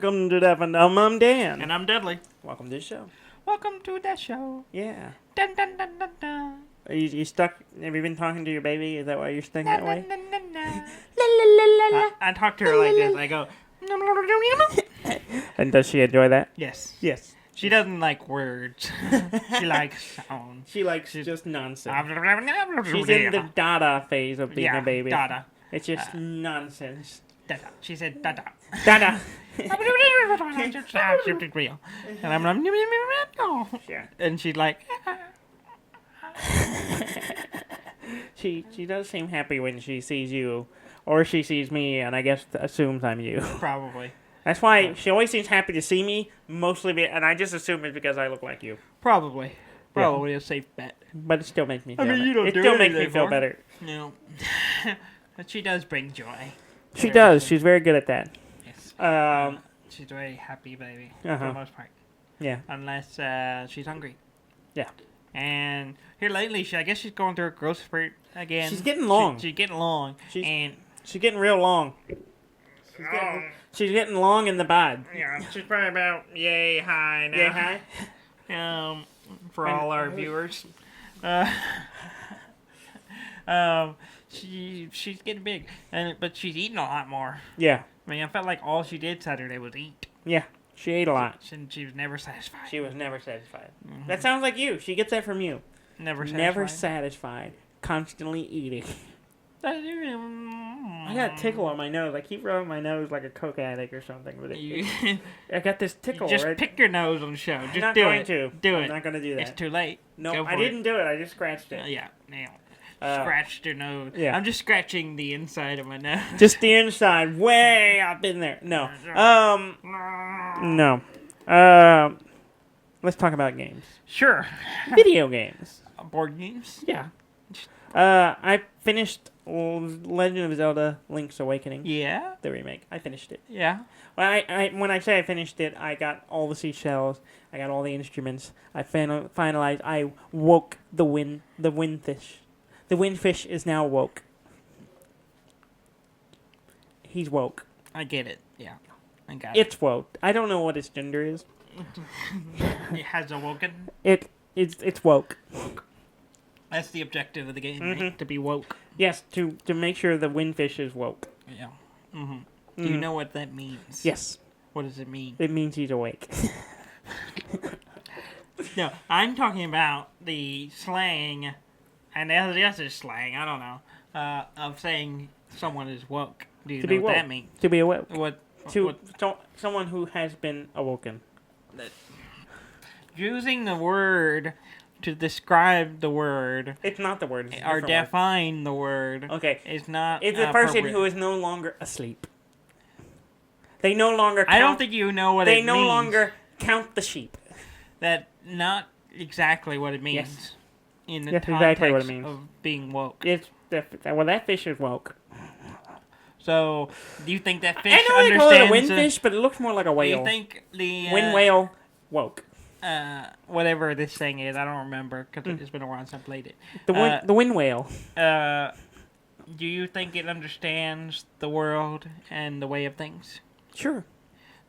welcome to Deaf and Dumb. I'm Dan. And I'm Dudley. Welcome to the show. Welcome to the show. Yeah. Dun, dun, dun, dun, dun. Are you stuck? Have you been talking to your baby? Is that why you're stuck Na, that na, way? na, na, na. La, la, la, la, la. I talk to her like this. I go, And does she enjoy that? yes. Yes. She doesn't like words. She likes sounds. She likes just nonsense. She's She's in the dada phase of being a baby. Dada. It's just nonsense. Dada. She said dada. Dada. And I'm like, Yeah. and she's like, She does seem happy when she sees you, or she sees me, and I guess assumes I'm you. probably. That's why she always seems happy to see me, and I just assume it's because I look like you. Probably a safe bet. But it still makes me feel I mean, better. you don't It do still makes me anything feel for her. better. No. But she does bring joy. She does. She's very good at that. Yes. She's a very happy baby for Uh-huh. the most part. Yeah. Unless she's hungry. Yeah. And here lately, I guess she's going through a growth spurt again. She's getting long. She's getting long. She's getting real long. She's getting long in the bod. Yeah, she's probably about yay high now. Yay high? For all our viewers. She's getting big, but she's eating a lot more. Yeah. I mean, I felt like all she did Saturday was eat. Yeah. She ate a lot. She was never satisfied. She was never satisfied. Mhm. That sounds like you. She gets that from you. Never satisfied. Never satisfied. Constantly eating. I I got a tickle on my nose. I keep rubbing my nose like a coke addict or something. But You I got this tickle. just right? pick your nose on the show. Just I'm not do going it. to. Do I'm it. not going to do It's that. too late. No, Go I for didn't do it. I just scratched it. Yeah, now. Uh, Scratched your nose. yeah. I'm just scratching the inside of my nose. Just the inside, way up in there. No. No. Let's talk about games. Sure. Video games. Board games? Yeah. I finished Legend of Zelda: Link's Awakening, Yeah. the remake. I finished it. Yeah. Well, when I say I finished it, I got all the seashells. I got all the instruments. I finalized. I woke the windfish. The windfish is now woke. He's woke. I get it. Yeah. I got it. It's woke. I don't know what its gender is. It has awoken. It's woke. That's the objective of the game, Mhm. right? To be woke. Yes, to make sure the windfish is woke. Yeah. Mm-hmm. Do Mhm. you know what that means? Yes, What does it mean? it means he's awake. No, I'm talking about the slang, and yes, it's slang, I don't know, of saying someone is woke. Do you To know be what that woke. means? To be awoke. What? Someone who has been awoken. Using the word to describe the word It's not the word. It's a or different word. define the word Okay. is not. It's a person appropriate. who is no longer asleep. They no longer. I don't think you know what they it no means. longer count the sheep. That not exactly what it means. Yes. In the That's context exactly what it means. of being woke. It's that fish is woke. So, do you think that fish I know they call it a understands? windfish, but it looks more like a Do whale. you think the Wind whale woke. whatever this thing is, I don't remember because Hmm. it's been a while since I played it. The wind whale. Do you think it understands the world and the way of things? Sure.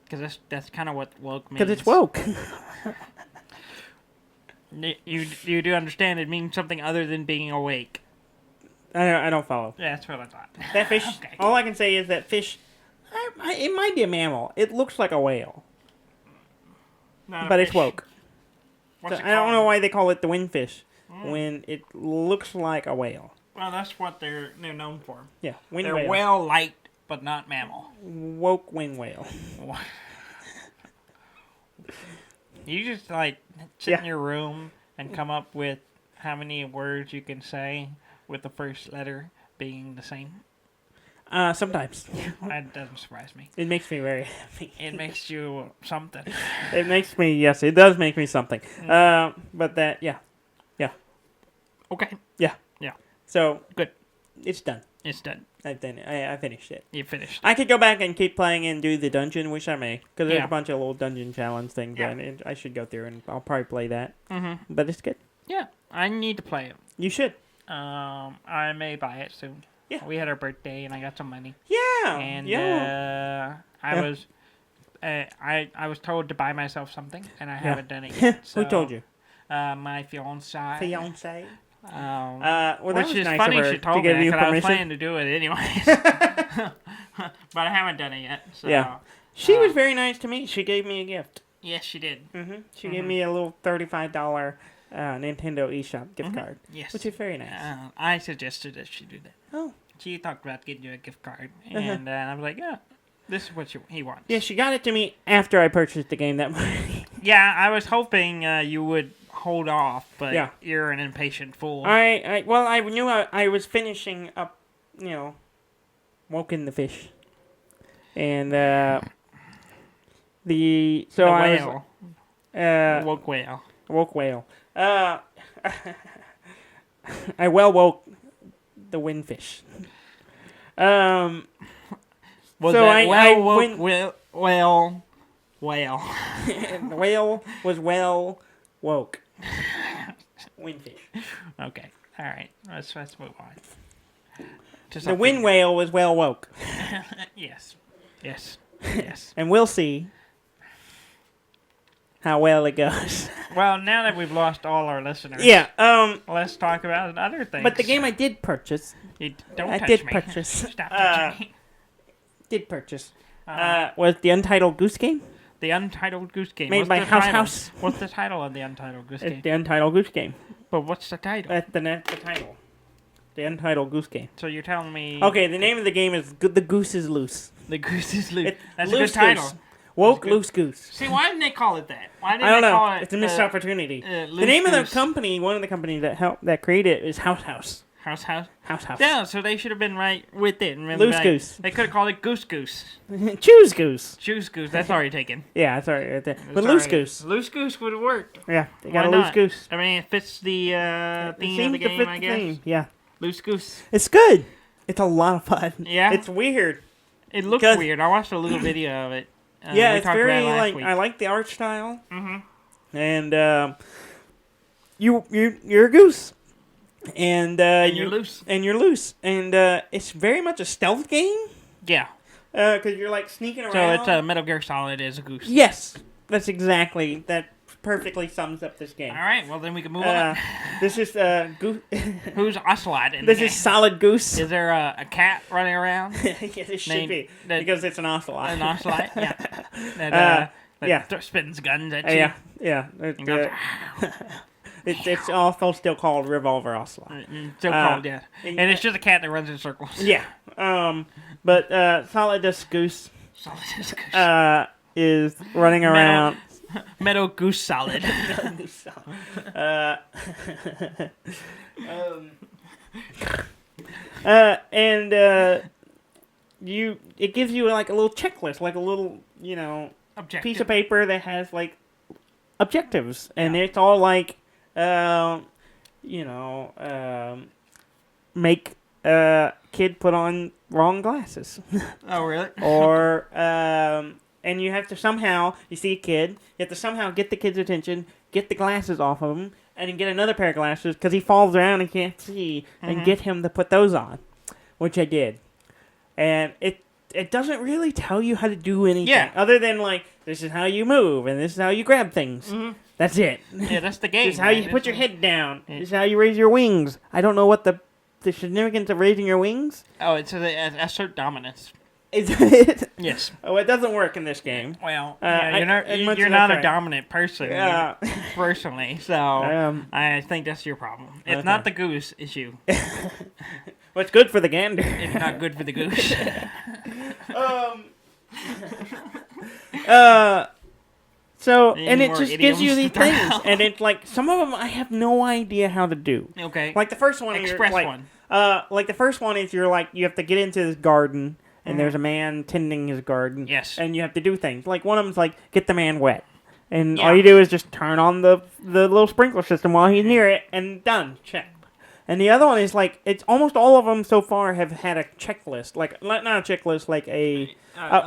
Because that's kind of what woke means. Because it's woke. You do understand it means something other than being awake. I don't follow. Yeah, that's what I thought. That fish. Okay. All I can say is that fish. It might be a mammal. It looks like a whale, Not a but it's fish. woke. What's So it I don't called? know why they call it the windfish when it looks like a whale. Well, that's what they're known for. Yeah, wind They're whale. whale light, but not mammal. Woke wind whale. You just like sit Yeah. in your room and come up with how many words you can say with the first letter being the same. Sometimes That doesn't surprise me. it makes me very happy. It makes you something. It makes me, yes, it does make me something. But that, yeah. Okay, So Good. It's done. it's done. I've done it. I finished it. You finished. I could go back and keep playing and do the dungeon, which I may, because there's Yeah. a bunch of little dungeon challenge things, Yeah. and I should go through and I'll probably play that. Mm-hmm. But it's good. Yeah, I need to play it. You should. I may buy it soon. Yeah. We had our birthday and I got some money. Yeah. And yeah. I Yeah. was I was told to buy myself something, and I haven't done it yet. So, Who told you? My fiance. Fiance. Well, that which was is nice funny of her she told to me give that, you 'cause I was permission. planning to do it anyways. But I haven't done it yet. So, Yeah. She was very nice to me. She gave me a gift. Yes, she did. She gave me a little $35 Nintendo eShop gift card. Yes. Which is very nice. I suggested that she do that. Oh. She talked about getting you a gift card, and I was like, yeah, this is what he wants. Yeah, she got it to me after I purchased the game that morning. Yeah, I was hoping you would hold off, but Yeah. you're an impatient fool. I knew I was finishing up, Woken the Fish. And, the I whale. was, Woke whale. woke whale. I woke the windfish. Was so that I woke went- whale? The whale was woke. Windfish. Okay, all right. Let's move on. To The something- wind whale was woke. Yes. And we'll see how well it goes. Well, now that we've lost all our listeners, Yeah. let's talk about other things. But the game I did purchase. Don't I touch did me. purchase. Stop touching me. Was the Untitled Goose Game. The Untitled Goose Game. Made What's by the House title? House. What's the title of the Untitled Goose Game? It's the Untitled Goose Game. But what's the title? That's the title. The Untitled Goose Game. So you're telling me... Okay, the name of the game is The Goose is Loose. The Goose is Loose. It's That's Loose a good title. Goose. Woke good. Loose Goose. See, why didn't they call it that? Why didn't I don't they know. call it... It's a missed opportunity. The Loose name of the Goose. company, one of the companies that created it is House House. House. House House. Yeah, so they should have been right with it. And really Loose right. Goose. They could have called it Goose Goose. Choose Goose. Juice Goose. That's already taken. Yeah, that's alright right there. That's But Loose already- Goose. Loose Goose would have worked. Yeah, they got Why a Loose not? Goose. I mean, it fits the It theme seems of the to game, fit I the guess. theme. Yeah. Loose Goose. It's good. It's a lot of fun. Yeah? It's weird. It looked 'Cause- weird. I watched a little video of it. Yeah, we it's talked about very it last like week. I like the art style. Mm-hmm. And you're a goose. And you're loose. And you're loose. And it's very much a stealth game. Yeah. Because you're like sneaking around. So it's a Metal Gear Solid as a goose. Yes, that's exactly that. Perfectly sums up this game. All right. Well, then we can move on. This is goose. Who's Ocelot in This the is game? Solid Goose. Is there a cat running around? Yes, it should Named- be that- because it's an ocelot. An Ocelot? Yeah. That yeah. spins guns at you. Yeah. And goes, It's also still called Revolver Ocelot. still called, yeah. And it's just a cat that runs in circles. Yeah. But Solid Goose Solid as a goose. is running around. Metal Goose Solid. It gives you like a little checklist, like a little, Objective. piece of paper that has like objectives, and it's all like, make a kid put on wrong glasses, Oh, really? or and you have to somehow, you see a kid, you have to somehow get the kid's attention, get the glasses off of him, and then get another pair of glasses because he falls around and can't see, and get him to put those on, which I did, and it doesn't really tell you how to do anything other than like this is how you move and this is how you grab things. That's it. Yeah, that's the game. This is how you put your head down. This is how you raise your wings. I don't know what the significance of raising your wings. Oh, it's assert dominance. Is it? Yes. Oh, it doesn't work in this game. Well, as much you're as not I a try. dominant person, Yeah. personally. So I think that's your problem. It's Okay. not the goose, it's you. What's good for the gander? It's not good for the goose. So, Any and it more just gives you idioms these to throw things, out? and it's like some of them I have no idea how to do. Okay. Like the first one, Express you're like, one. like the first one is you're like you have to get into this garden, and there's a man tending his garden. Yes. And you have to do things. Like one of them's like get the man wet, and Yeah. all you do is just turn on the little sprinkler system while he's near it, and done. Check. And the other one is like it's almost all of them so far have had a checklist, like not a checklist, like a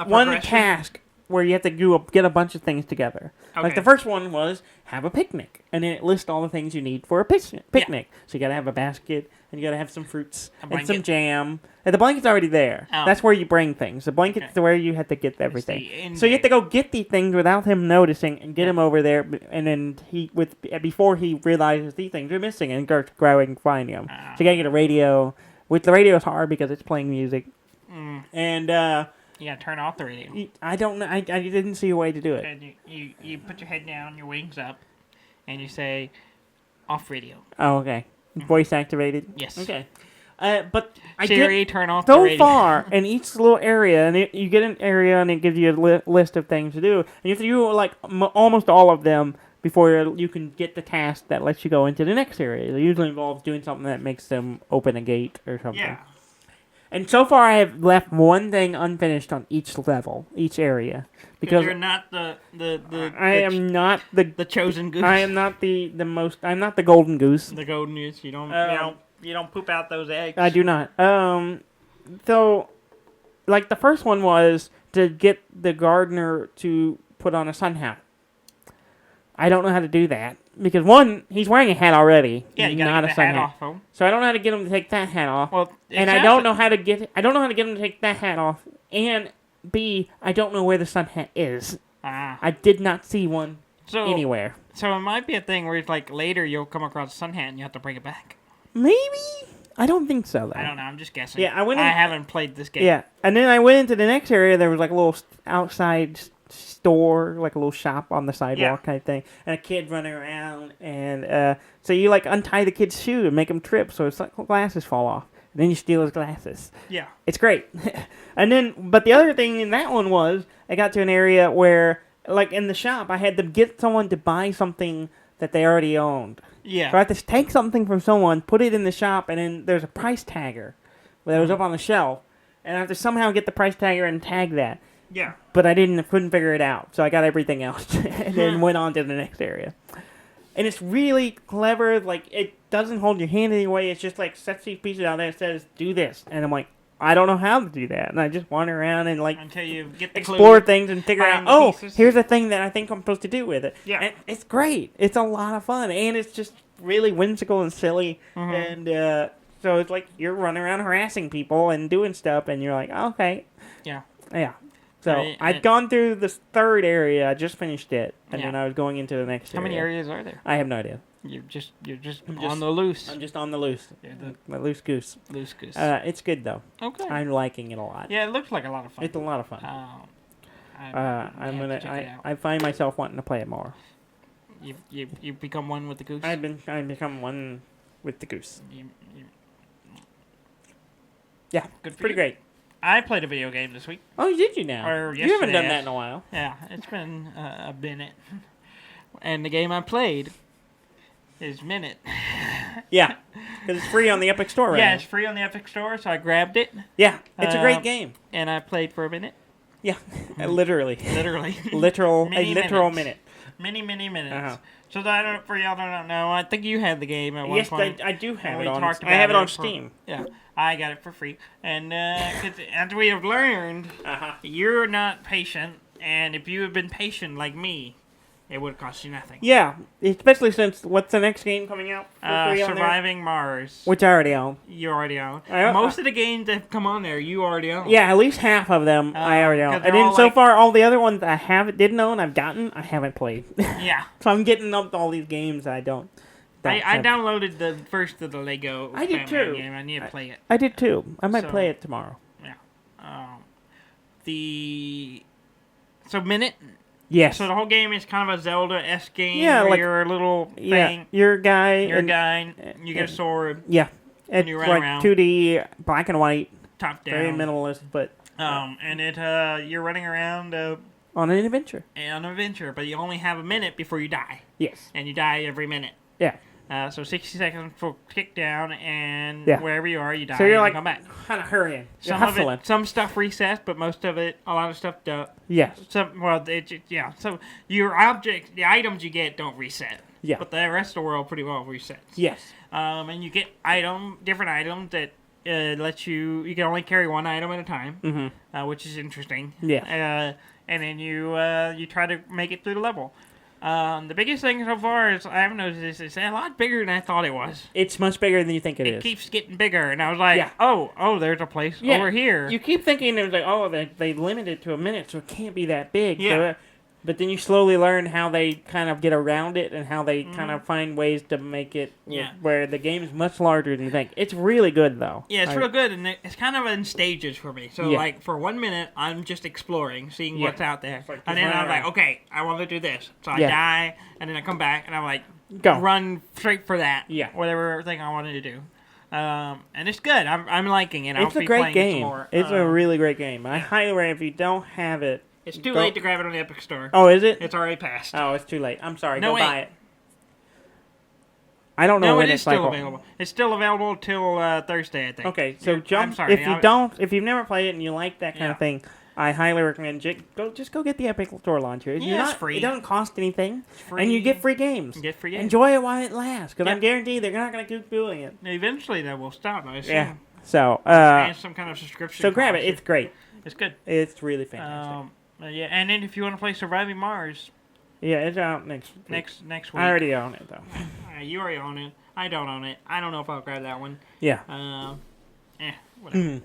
one progression? task where you have to get a bunch of things together. Like Okay. the first one was have a picnic, and then it lists all the things you need for a picnic. So you got to have a basket, and you got to have some fruits and some blanket. jam. And the blanket's already there. Oh. That's where you bring things. The blanket's Okay. where you have to get everything. the So you have to in-game. go get these things without him noticing and get him over there, and then before he realizes these things are missing and starts growing and finding them. Ah. So you gotta get a radio, which the radio is hard because it's playing music. Mm. And You gotta turn off the radio. I don't know. I didn't see a way to do it. And you put your head down, your wings up, and you say, off radio. Oh, okay. Voice activated. Yes. Okay. But I Siri, did turn off the so radio. far in each little area, and you get an area, and it gives you a list of things to do, and you have to do like almost all of them before you can get the task that lets you go into the next area. It usually involves doing something that makes them open a gate or something. Yeah. And so far, I have left one thing unfinished on each level, each area, because you're not the I am not the the chosen goose. I am not the most. I'm not the golden goose. the golden goose. You don't you don't poop out those eggs. I do not. So, like the first one was to get the gardener to put on a sun hat. I don't know how to do that because one, he's wearing a hat already. Yeah, you not gotta a get the sun hat hat. off him. So I don't know how to get him to take that hat off. Well, and I don't know how to get. I don't know how to get him to take that hat off. And B, I don't know where the sun hat is. Ah. I did not see one So anywhere. So it might be a thing where it's like later you'll come across a sun hat and you have to bring it back. Maybe I don't think so though. I don't know. I'm just guessing. Yeah, I haven't played this game. Yeah, and then I went into the next area. There was like a little outside store, like a little shop on the sidewalk kind of thing, and a kid running around. And so you like untie the kid's shoe and make him trip, so his glasses fall off. And then you steal his glasses. Yeah. It's great. And then, but the other thing in that one was I got to an area where, like in the shop, I had to get someone to buy something that they already owned. Yeah. So I have to take something from someone, put it in the shop, and then there's a price tagger that was up on the shelf, and I have to somehow get the price tagger and tag that. Yeah. But I couldn't figure it out, so I got everything else, and then went on to the next area. And it's really clever. Like it doesn't hold your hand anyway. It's just like sets these pieces out there and says, "Do this," and I'm like, I don't know how to do that, and I just wander around and like Until you get the explore clue. things and figure out, find the oh, pieces. here's a thing that I think I'm supposed to do with it. Yeah. And it's great. It's a lot of fun, and it's just really whimsical and silly. Mm-hmm. And so it's like you're running around harassing people and doing stuff, and you're like, oh, okay, Yeah. yeah. So Right, I'd gone through this third area. I just finished it, and Yeah. then I was going into the next How area. many areas are there? I have no idea. You're just I'm on just- the loose. I'm just on the loose. You're The loose goose. the loose goose. It's good though. Okay. I'm liking it a lot. Yeah, it looks like a lot of fun. It's a lot of fun. I'm I'm gonna check it out. I find myself wanting to play it more. You become one with the goose. I've become one with the goose. You- Yeah, Good for pretty you. great. I played a video game this week. Oh, did you now? Or You haven't done yesterday, that in a while. Yeah, it's been a minute. And the game I played is Minit. Yeah, because it's free on the Epic Store right Yeah, now. it's free on the Epic Store, so I grabbed it Yeah, it's a great Um, game. and I played for a minute. Yeah, literally. Literally. Literal, a Many literal minutes. minute. Many minutes. Uh-huh. So for y'all that don't know, I think you had the game at one Yes, point. I do have And it we on. talked I have it about on for- Steam. Yeah, I got it for free. And 'cause as we have learned, Uh-huh. you're not patient, and if you had been patient like me, it would cost you nothing. Yeah, especially since what's the next game coming out for free on there? Surviving Mars. Which I already own. You already own. I- Most of the games that have come on there, you already own. Yeah, at least half of them I already own. 'cause they're And then all so like- far, all the other ones I didn't own, I haven't played. Yeah. So I'm getting up to all these games that I don't I have. downloaded the first of the Lego I did Batman too. game. I need to play it. I did too. I might So- play it tomorrow. Yeah. So Minute. Yes. So the whole game is kind of a Zelda-esque game. Yeah, where like- you're a little Yeah, thing. you're a guy. You're a and- guy. You get a sword. Yeah. It's you run like around. 2D, black and white, Top down. very minimalist, but And you're running around on an adventure. on an adventure, but you only have a minute before you die, Yes. and you die every minute. Yeah. So 60 seconds for kick down, and Yeah. wherever you are, you die. So you're and like come back. kind of hurrying. You're Some of hustling. it, some stuff resets, but most of it, a lot of stuff don't. Yes. Yeah. So your objects, the items you get, don't reset. Yeah. But the rest of the world pretty well resets. Yes. And you get different items that lets you can only carry one item at a time, Mm-hmm. which is interesting. Yeah. And then you try to make it through the level. The biggest thing so far is I've noticed is a lot bigger than I thought it was. It's much bigger than you think it It is. keeps getting bigger, and I was like, Yeah. oh, there's a place Yeah. over here. You keep thinking it was like, oh, they limited it to a minute, so it can't be that big. Yeah. So, but then you slowly learn how they kind of get around it and how they kind of find ways to make it where the game is much larger than you think. It's really good, though. Yeah, it's real good, and it's kind of in stages for me. So, Yeah. like, for 1 minute, I'm just exploring, seeing what's out there. Like And then just I'm run like, around. okay, I want to do this. So I Yeah. die, and then I come back, and I'm like, Go. run straight for that. Yeah. Whatever thing I wanted to do. And it's good. I'm liking it. It's I'll a be great playing it some game. more. It's a really great game. I highly recommend if you don't have it. It's too go- late to grab it on the Epic Store. Oh, is it? It's already passed. Oh, it's too late. I'm sorry. No, Go wait. buy it. I don't know No, when it is it's still like. available. It's still available till Thursday, I think. Okay, so I'm jump. sorry, If you've never played it and you like that kind of thing, I highly recommend just go get the Epic Store launcher. Yeah, it's free. It doesn't cost anything, free. and you get free games. You get free games. Enjoy it while it lasts, because Yeah. I'm guaranteed they're not going to keep doing it. Eventually, that will stop. I assume. Yeah. So, And some kind of subscription. so grab it. cost. It's great. It's good. It's really fantastic. Yeah, and then if you want to play Surviving Mars Yeah, it's out next week. next week. I already own it though. You already own it. I don't own it. I don't know if I'll grab that one. Yeah. Whatever.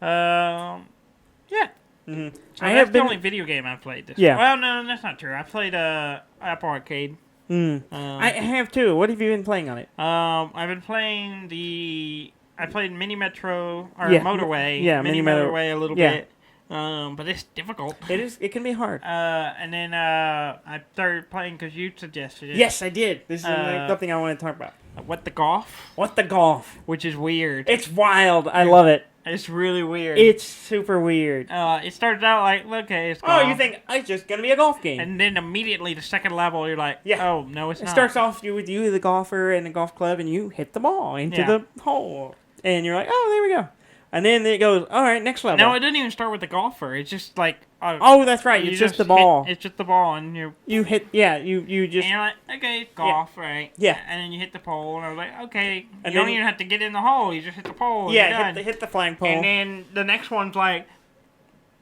Yeah. Mm-hmm. So I that's have the been. only video game I've played this. Yeah. Well, no, that's not true. I played Apple Arcade. I have too. What have you been playing on it? I've been playing I played Mini Metro or Yeah. Motorway. Yeah, Mini Mini Motorway a little yeah. bit. But it's difficult. It is. It can be hard. And then I started playing because you suggested it. Yes, I did. This is something I want to talk about. What the Golf? What the golf? Which is weird. It's wild. I love it. It's really weird. It's super weird. It starts out like, okay, it's golf. Oh, you think it's just gonna be a golf game? And then immediately the second level, you're like, Yeah. oh, no, it's It not. starts off with you, the golfer, and the golf club, and you hit the ball into Yeah. the hole, and you're like, oh, there we go. And then it goes, all right, next level. No, it didn't even start with the golfer. It's just like, Oh, that's right. you It's just the ball. It's just the ball, and You hit. Yeah. You just. and you're like, okay, it's golf, right? Yeah. And then you hit the pole, and I was like, okay, And you don't then- even have to get in the hole. You just hit the pole. And Yeah. you're done. Hit the flagpole. And then the next one's like,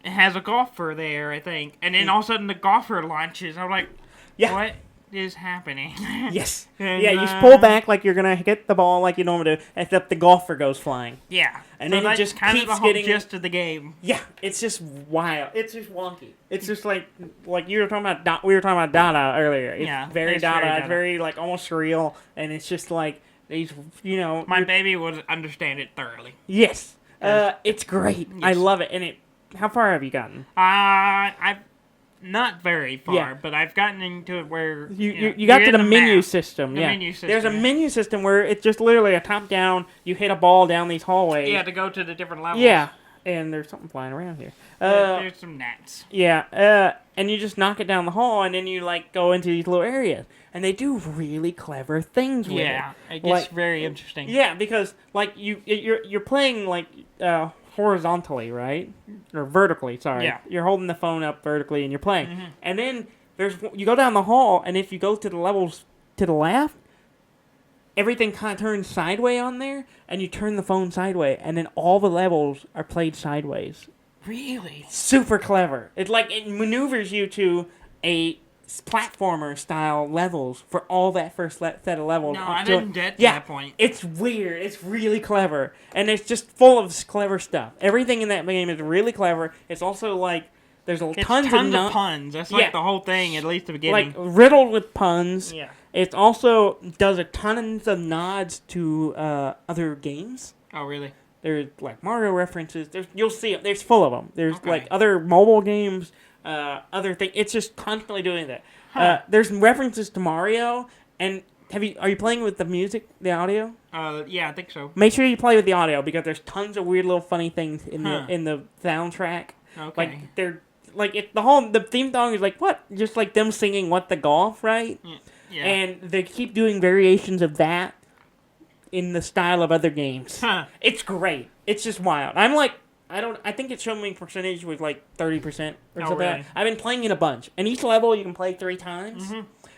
it has a golfer there, I think. And then all of a sudden the golfer launches. I'm like, Yeah. what is happening? Yes. And, Yeah. You pull back like you're gonna hit the ball like you normally do, except the golfer goes flying. Yeah. And So then it that's just kind keeps of the whole getting- gist of the game. Yeah, it's just wild. It's just wonky. It's just like you were talking about. We were talking about Dada earlier. It's Yeah, very it's Dada. very It's Dada. very like almost surreal, and it's just like these. My baby would understand it thoroughly. Yes, it's great. I Yes. love it. And it. How far have you gotten? I've not very far, Yeah. but I've gotten into it where You got you're to the in menu map. system. The Yeah, menu system, there's a yeah. menu system where it's just literally a top down. You hit a ball down these hallways. Yeah, to go to the different levels. Yeah, and there's something flying around here. There's some gnats. Yeah, and you just knock it down the hall, and then you like go into these little areas, and they do really clever things with Yeah, it. it gets very interesting. Yeah, because like you're playing like horizontally, right, or vertically? Sorry, Yeah. You're holding the phone up vertically, and you're playing, and then you go down the hall, and if you go to the levels to the left, everything kind of turns sideways on there, and you turn the phone sideways, and then all the levels are played sideways. Really? Super clever. It maneuvers you to a platformer style levels for all that first set of levels. No, up I till- didn't get to yeah, that point. It's weird. It's really clever, and it's just full of clever stuff. Everything in that game is really clever. It's also like there's It's tons of puns. That's Yeah. like the whole thing, at least the beginning. like riddled with puns. Yeah. It also does a tons of nods to other games. Oh, really? There's like Mario references. You'll see it. There's full of them. There's Okay. like other mobile games, other things. It's just constantly doing that. Huh. There's references to Mario. And are you playing with the music, the audio? Yeah, I think so. Make sure you play with the audio because there's tons of weird little funny things in Huh. the soundtrack. Okay. Like they're like the theme song is like what? Just like them singing "What the Golf," right? Yeah. And they keep doing variations of that in the style of other games. Huh. It's great. It's just wild. I'm like, I think it showed me percentage was like 30% or Oh, something. really? I've been playing it a bunch. And each level you can play 3 times.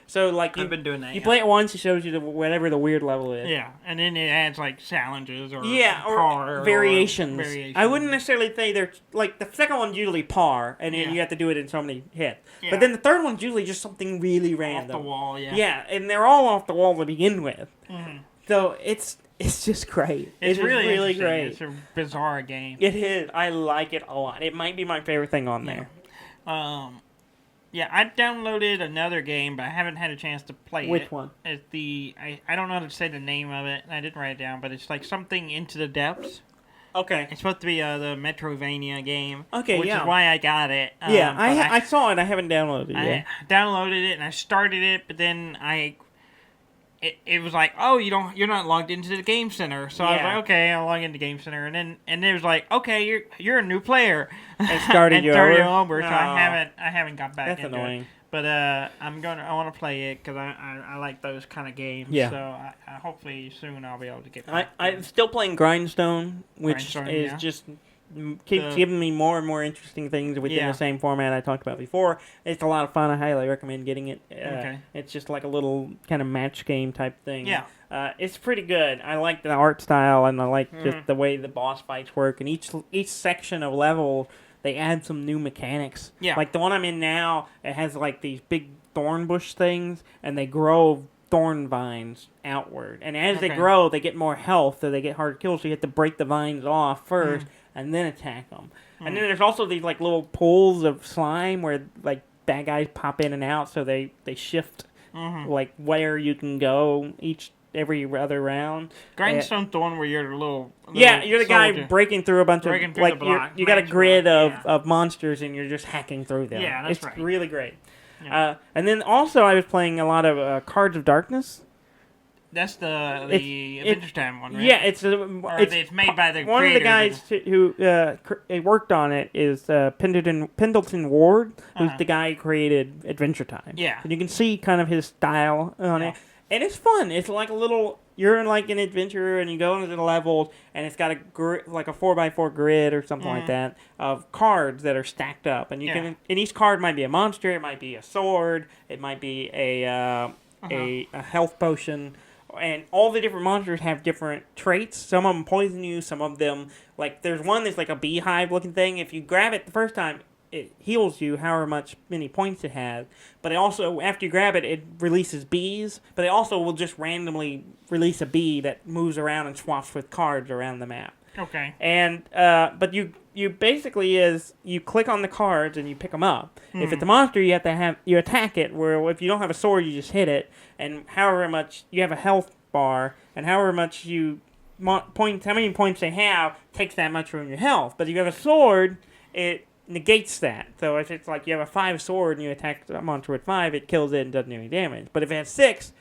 So like I've been doing that. You play it once, it shows you whatever the weird level is. Yeah, and then it adds like challenges or or variations. variations. I wouldn't necessarily say they're like the second one's usually par, and then you have to do it in so many hits. Yeah. But then the third one's usually just something really random. Off the wall, yeah. Yeah, and they're all off the wall to begin with. Mm-hmm. So it's just great. It's really great. It's a bizarre game. It is. I like it a lot. It might be my favorite thing on there. Yeah, I downloaded another game, but I haven't had a chance to play it. Which one? It's I don't know how to say the name of it. I didn't write it down, but it's like something Into the Depths. Okay. It's supposed to be the Metrovania game. Okay, which is why I got it. Yeah, I saw it. I haven't downloaded it yet. I downloaded it and I started it, but then it was like, oh, you're not logged into the Game Center. So I was like, okay, I'll log into Game Center, and it was like, okay, you're a new player. And started you over. So I haven't got back That's into annoying. it. But I want to play it because I like those kind of games. Yeah. So I hopefully soon I'll be able to get back. I'm still playing Grindstone, which is just keeps giving me more and more interesting things within the same format I talked about before. It's a lot of fun. I highly recommend getting it. Okay. It's just like a little kind of match game type thing. Yeah. It's pretty good. I like the art style, and I like just the way the boss fights work. And each section of level, they add some new mechanics. Yeah. Like the one I'm in now, it has like these big thorn bush things, and they grow thorn vines outward. And as they grow, they get more health, so they get harder to kill, so you have to break the vines off first and then attack them. And then there's also these like little pools of slime where like bad guys pop in and out, so they shift like where you can go every other round. Grindstone Thorn, where you're you're the guy breaking through a bunch of like you got a grid of monsters and you're just hacking through them. Yeah, that's it's right. really great. Yeah. And then also I was playing a lot of Cards of Darkness. That's the Adventure Time one, right? Yeah, it's made by the one of the guys who worked on it is Pendleton Ward, who's the guy who created Adventure Time. Yeah, and you can see kind of his style on it, and it's fun. It's like a little. You're in like an adventure, and you go into the levels, and it's got like a 4x4 grid or something like that of cards that are stacked up, and you can. And each card might be a monster, it might be a sword, it might be a health potion. And all the different monsters have different traits. Some of them poison you. Some of them, like, there's one that's like a beehive looking thing. If you grab it the first time, it heals you however many points it has. But it also, after you grab it, it releases bees. But it also will just randomly release a bee that moves around and swaps with cards around the map. Okay. And, but you basically you click on the cards and you pick them up. If it's a monster, you attack it, where if you don't have a sword, you just hit it. And however much, you have a health bar, and however much how many points they have, takes that much from your health. But if you have a sword, it negates that. So if it's like you have a 5 sword and you attack a monster with 5, it kills it and doesn't do any damage. But if it has 6,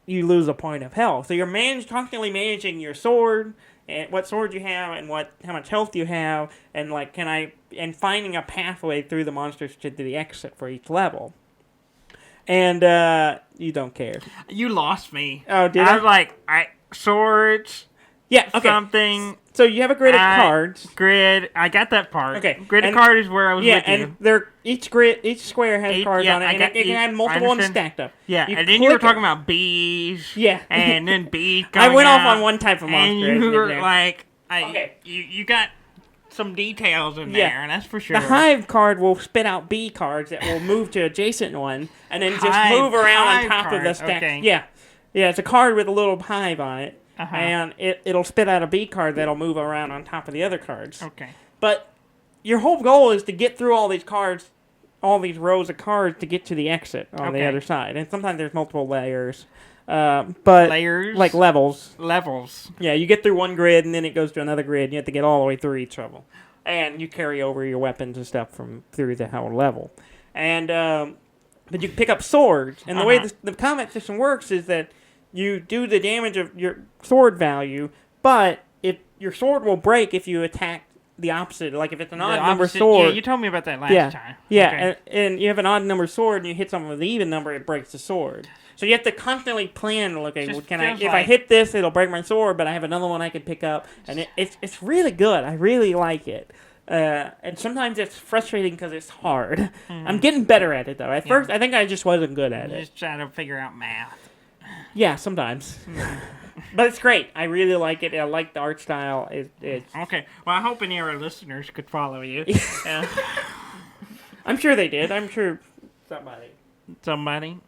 you lose a point of health. So you're constantly managing your sword, and what sword you have, and how much health you have, and and finding a pathway through the monsters to the exit for each level. And you don't care. You lost me. Oh, did I? I was like, swords. Yeah. Okay. Something. So you have a grid of cards. Grid. I got that part. Okay. Grid of card is where I was with you. Yeah, and each square has cards on it, and it can have multiple ones stacked up. Yeah, and then you were talking about bees. Yeah. And then bees. I went off on one type of monster. And you were like, you got some details in there, and that's for sure. The hive card will spit out bee cards that will move to adjacent one, and then just move around on top of the stack. Okay. Yeah, it's a card with a little hive on it, and it'll spit out a bee card that'll move around on top of the other cards. Okay. But your whole goal is to get through all these cards, all these rows of cards to get to the exit on the other side, and sometimes there's multiple layers. But layers, like levels. Yeah, you get through one grid and then it goes to another grid. And you have to get all the way through each level, and you carry over your weapons and stuff through the whole level. And but you pick up swords, and the way the combat system works is that you do the damage of your sword value, but if your sword will break if you attack the opposite. Like if it's an odd number sword. Yeah, you told me about that last time. Yeah, okay. and you have an odd number sword, and you hit someone with an even number, it breaks the sword. So you have to constantly plan, okay, if I hit this, it'll break my sword, but I have another one I can pick up. And it's really good. I really like it. And sometimes it's frustrating because it's hard. I'm getting better at it, though. At first, I think I just wasn't good at it. Just trying to figure out math. Yeah, sometimes. But it's great. I really like it. I like the art style. It's Okay. Well, I hope any of our listeners could follow you. I'm sure they did. I'm sure Somebody.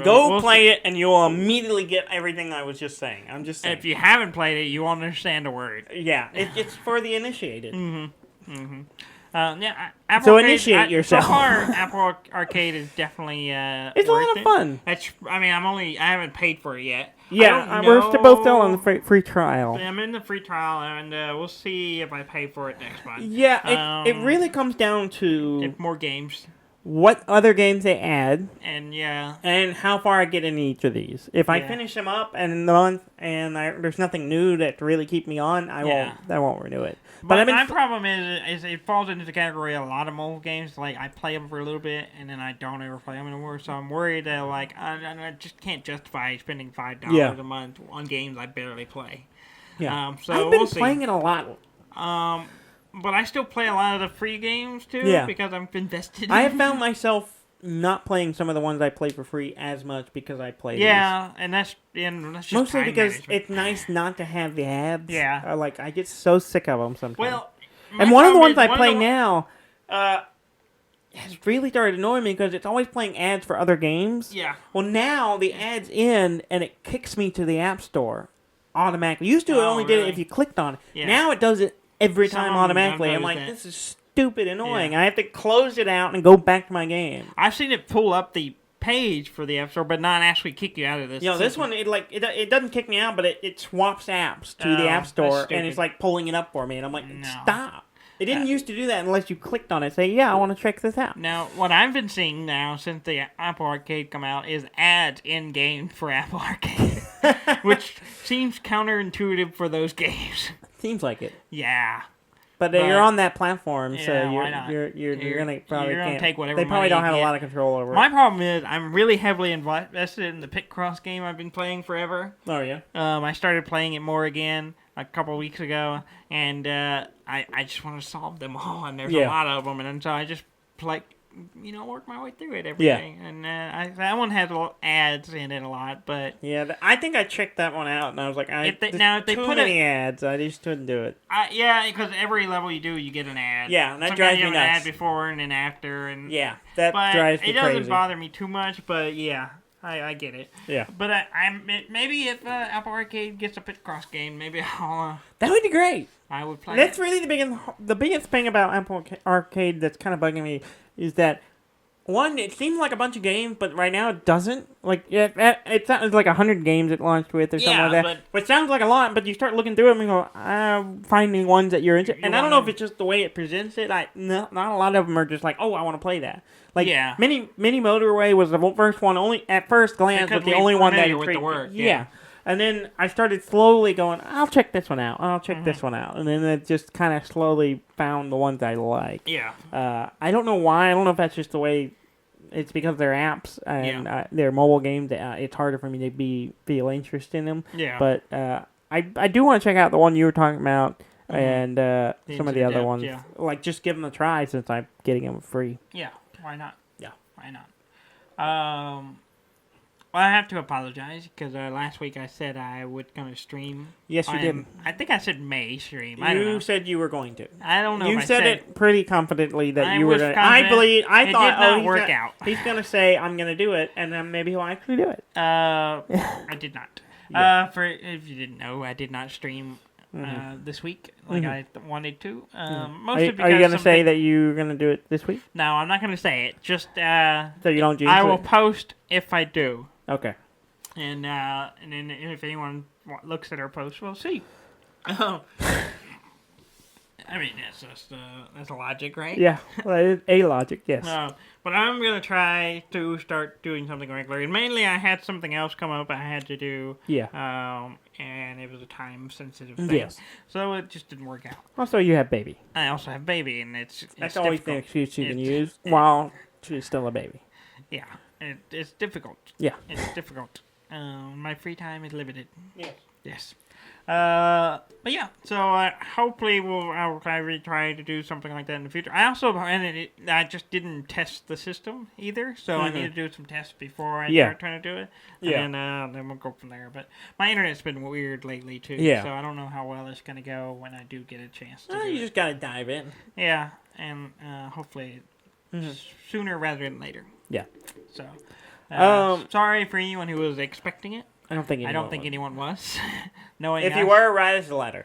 Go play it, and you'll immediately get everything I was just saying. I'm just saying. If you haven't played it, you won't understand a word. Yeah, it's for the initiated. Apple So Arcade, initiate yourself. So far, Apple Arcade is definitely It's a worth lot of fun. I haven't paid for it yet. Yeah, we're both still on the free trial. I'm in the free trial, and we'll see if I pay for it next month. Yeah, it really comes down to more games. What other games they add, and how far I get in each of these. If I finish them up and the month, and there's nothing new that really keep me on, I won't renew it. But my problem is it falls into the category of a lot of mobile games. Like I play them for a little bit, and then I don't ever play them anymore. So I'm worried that I just can't justify spending $5 a month on games I barely play. Yeah, so I've been playing it a lot. But I still play a lot of the free games, too, because I'm invested. I have found myself not playing some of the ones I play for free as much because I play these. And that's just mostly because management. it's nice not to have the ads. Yeah. I get so sick of them sometimes. Well, and one of the ones I play now has really started annoying me because it's always playing ads for other games. Yeah. Well, now the ad's in, and it kicks me to the App Store automatically. Used to, it only did it if you clicked on it. Yeah. Now it does it every time automatically. I'm like, this is stupid annoying. I have to close it out and go back to my game. I've seen it pull up the page for the App Store, but not actually kick you out of this. This one, it doesn't kick me out, but it swaps apps to the App Store, and it's like pulling it up for me, and I'm like, stop. It didn't used to do that unless you clicked on it, say, I want to check this out. Now, what I've been seeing now since the Apple Arcade come out is ads in-game for Apple Arcade, which seems counterintuitive for those games. Seems like it. Yeah. But you're on that platform, so you're gonna take whatever. They probably don't have a lot of control over it. My problem is I'm really heavily invested in the Picross game I've been playing forever. Oh yeah. I started playing it more again a couple weeks ago, and I just want to solve them all, and there's a lot of them, and so I just work my way through it every day. And that one has ads in it a lot, but I think I checked that one out, and I was like, if they too put many ads, I just couldn't do it. Because every level you do, you get an ad. Yeah, and that drives me nuts. You have an ad before and then after, and that drives me crazy. It doesn't bother me too much, but I get it. Yeah. But maybe if Apple Arcade gets a Picross game, maybe I'll. That would be great. I would play. That's really the biggest thing about Apple Arcade that's kind of bugging me is that. One, it seems like a bunch of games, but right now it doesn't. It sounds like 100 games it launched with or something like that. But it sounds like a lot, but you start looking through them and go, finding ones that you're into. And I don't know if it's just the way it presents it. Not a lot of them are just like, I want to play that. Mini Motorway was the first one, only at first glance, but the only one that intrigued me. Yeah. And then I started slowly going, I'll check this one out. I'll check this one out. And then it just kind of slowly found the ones I like. Yeah. I don't know why. I don't know if that's just the way. It's because they're apps and they're mobile games. It's harder for me to feel interest in them. Yeah. But I do want to check out the one you were talking about and some of the other ones. Yeah. Just give them a try since I'm getting them free. Yeah. Why not? Yeah. Why not? Well, I have to apologize because last week I said I was going to stream. Yes, you did. I think I said May stream. You said you were going to. I don't know. You if said it pretty confidently that you were going to. I it thought, did not work out. He's going to say, I'm going to do it, and then maybe he'll actually do it. I did not. Yeah. If you didn't know, I did not stream this week I wanted to. Are you going to say that you're going to do it this week? No, I'm not going to say it. Just so you don't. I will post if I do. Okay. And then if anyone looks at our post, we'll see. I mean, that's a logic, right? Yeah, well, a logic, yes. But I'm going to try to start doing something regular. And mainly I had something else come up I had to do. Yeah. And it was a time-sensitive thing. Yes. So it just didn't work out. Also, you have baby. I also have baby, and that's always the excuse you can use while she's still a baby. Yeah. It's difficult. Yeah. It's difficult. My free time is limited. Yes. Yes. But yeah, so hopefully I'll try to do something like that in the future. I also I just didn't test the system either, so I need to do some tests before I start trying to do it. And then we'll go from there. But my internet's been weird lately too, so I don't know how well it's gonna go when I do get a chance to do you it. just gotta dive in. Yeah, and hopefully sooner rather than later. Yeah. So, sorry for anyone who was expecting it. I don't think anyone was. Knowing if us, you were, write us a letter.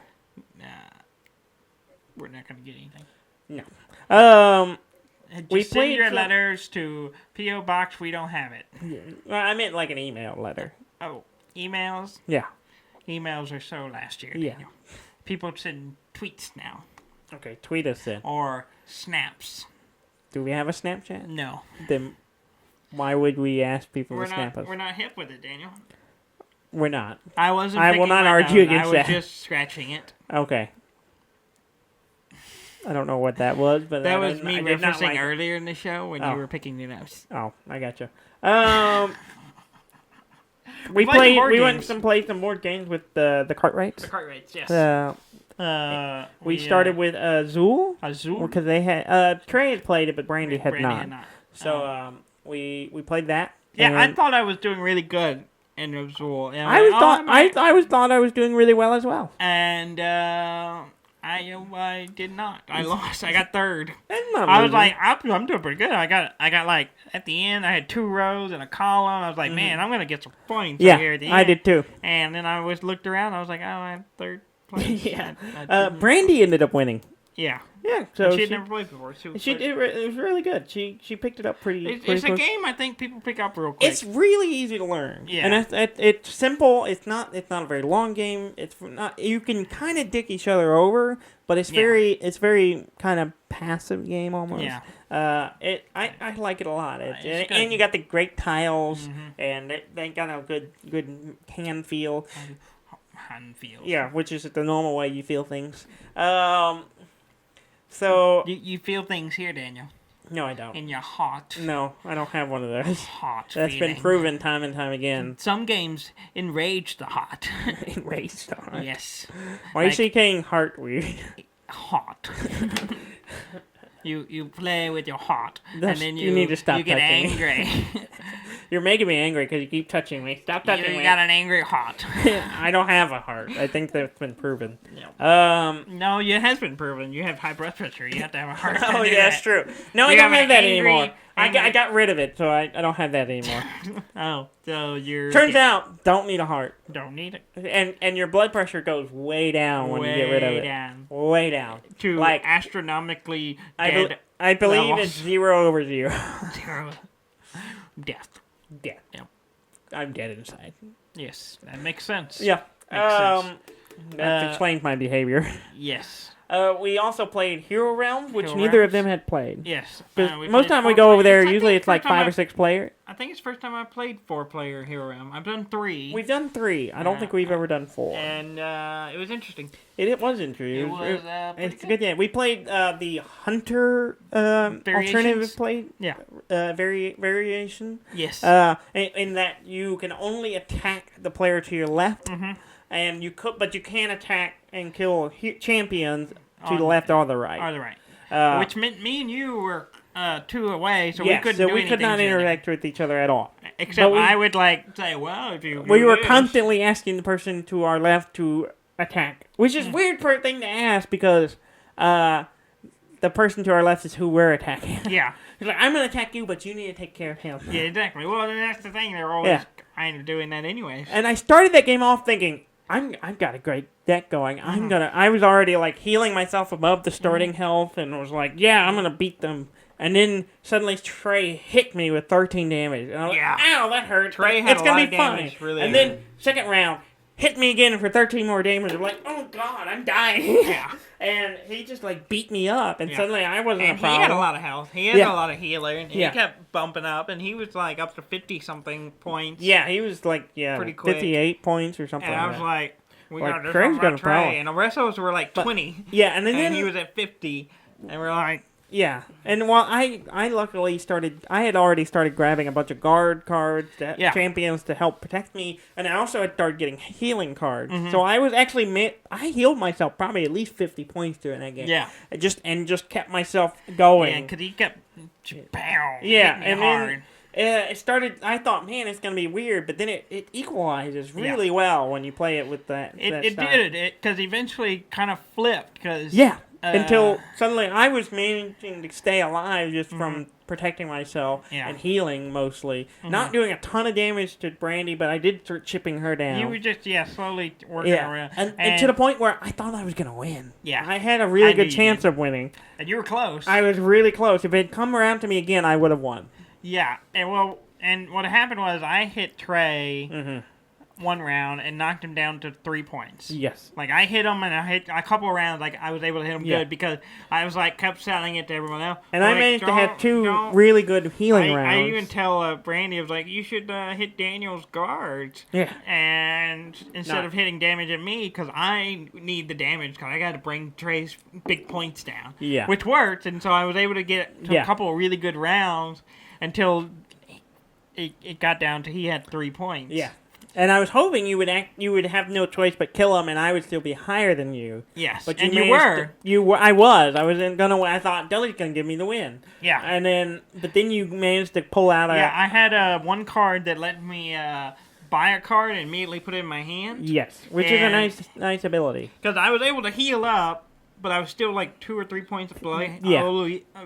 We're not going to get anything. No. Just send your letters to P.O. Box. We don't have it. Yeah. Well, I meant like an email letter. Oh, emails? Yeah. Emails are so last year. Yeah. Daniel. People send tweets now. Okay, tweet us then. Or snaps. Do we have a Snapchat? No. Then why would we ask people to snap us? We're not hip with it, Daniel. We're not. I wasn't. I will not argue against that. I was just scratching it. Okay. I don't know what that was, but that was me referencing earlier in the show when you were picking the nose. Oh, I gotcha. We went and played some board games with the Cartwrights. The Cartwrights, yes. We started with Azul. Azul? Because they had Trey had played it, but Brandy had not. not. So we played that. Yeah, I thought I was doing really good in Azul. I thought I was doing really well as well. And I did not. I lost. I got third. I was like, I'm doing pretty good. I got like at the end I had 2 rows and a column. I was like, man, I'm gonna get some points here at the end. I did too. And then I looked around. I was like, oh, I had third place. Yeah. Brandy ended up winning. Yeah. Yeah, so she had never played before. It was really good. She picked it up pretty. It's a game I think people pick up real quick. It's really easy to learn. Yeah, and it's simple. It's not a very long game. It's not. You can kind of dick each other over, but it's very kind of passive game almost. Yeah. I like it a lot. And you got the great tiles, and they got a good hand feel. Hand feel. Yeah, which is the normal way you feel things. So you feel things here, Daniel. No, I don't. In your heart. No, I don't have one of those. Heart. That's been proven time and time again. Some games enrage the heart. Enrage the heart. Yes. Why is she saying heart weird? Heart. You play with your heart, and then you need to stop. You get angry. You're making me angry because you keep touching me. Stop touching me. You got an angry heart. I don't have a heart. I think that's been proven. No, it has been proven. You have high blood pressure. You have to have a heart. Oh, yeah, that's true. No, I don't have that anymore. I got rid of it, so I don't have that anymore. Oh, so you're... Turns out, don't need a heart. Don't need it. And your blood pressure goes way down when you get rid of it. Way down. To like astronomically dead I believe levels. it's 0 over 0. 0. Death. Death. Yep. I'm dead inside. Yes, that makes sense. Yeah. Makes sense. That explains my behavior. Yes. We also played Hero Realms, which neither of them had played. Yes. Most time we go over there, usually it's like 5 or 6 players. I think it's the first time I played 4-player Hero Realm. I've done 3. We've done 3. I don't think we've ever done 4. And it was interesting. It was interesting. It was it's good. Yeah, we played the Hunter alternative play. Yeah. Variation. Yes. In that you can only attack the player to your left. And but you can attack and kill champions to the left or the right. Or the right. Which meant me and you were 2 away, so we couldn't do anything. We could not interact with each other at all. Except I would say, well, if you... We were constantly asking the person to our left to attack. Which is a weird thing to ask because the person to our left is who we're attacking. Yeah. He's like, I'm going to attack you, but you need to take care of him. Yeah, exactly. Well, that's the thing. They're always kind of doing that anyways. And I started that game off thinking... I've got a great deck going. I was already like healing myself above the starting health and was like, yeah, I'm gonna beat them. And then suddenly Trey hit me with 13 damage. And I was like, ow, that hurt. Trey had it's gonna be fun. Damage, really. And then second round, hit me again for 13 more damage. I'm like, oh god, I'm dying. Yeah. And he just like beat me up, and suddenly I wasn't a problem. He had a lot of health. He had a lot of healer, and he kept bumping up, and he was like up to 50-something points. Yeah, he was like pretty quick. 58 points or something. And I was like, we got Trey's got a problem. And the rest of us were like 20. Yeah, and then he was at 50, and we're like, Yeah, and while I luckily I had already started grabbing a bunch of guard cards, champions to help protect me, and I also had started getting healing cards. Mm-hmm. So I was actually I healed myself probably at least 50 points during that game. Yeah, just kept myself going. Yeah, because he kept hard. Then it started. I thought, man, it's gonna be weird, but then it equalizes really well when you play it with that. It did because eventually kind of flipped because until suddenly I was managing to stay alive just from protecting myself and healing mostly. Not doing a ton of damage to Brandy, but I did start chipping her down. You were just, slowly working around. And to the point where I thought I was going to win. Yeah. I had a really good chance of winning. And you were close. I was really close. If it had come around to me again, I would have won. Yeah. And what happened was I hit Trey one round and knocked him down to 3 points. Yes. Like, I hit him and I hit a couple of rounds, like, I was able to hit him good because I was, like, kept selling it to everyone else. And I managed to have two really good healing rounds. I even tell Brandy, I was like, you should hit Daniel's guards. Yeah. And instead of hitting damage at me, because I need the damage, because I got to bring Trey's big points down. Yeah. Which worked, and so I was able to get to a couple of really good rounds until it got down to he had 3 points. Yeah. And I was hoping you would have no choice but kill him, and I would still be higher than you. Yes, but you were. I was. I wasn't gonna. I thought Dudley's gonna give me the win. Yeah. But then you managed to pull out I had one card that let me buy a card and immediately put it in my hand. Yes, which is a nice ability. Because I was able to heal up, but I was still like 2 or 3 points below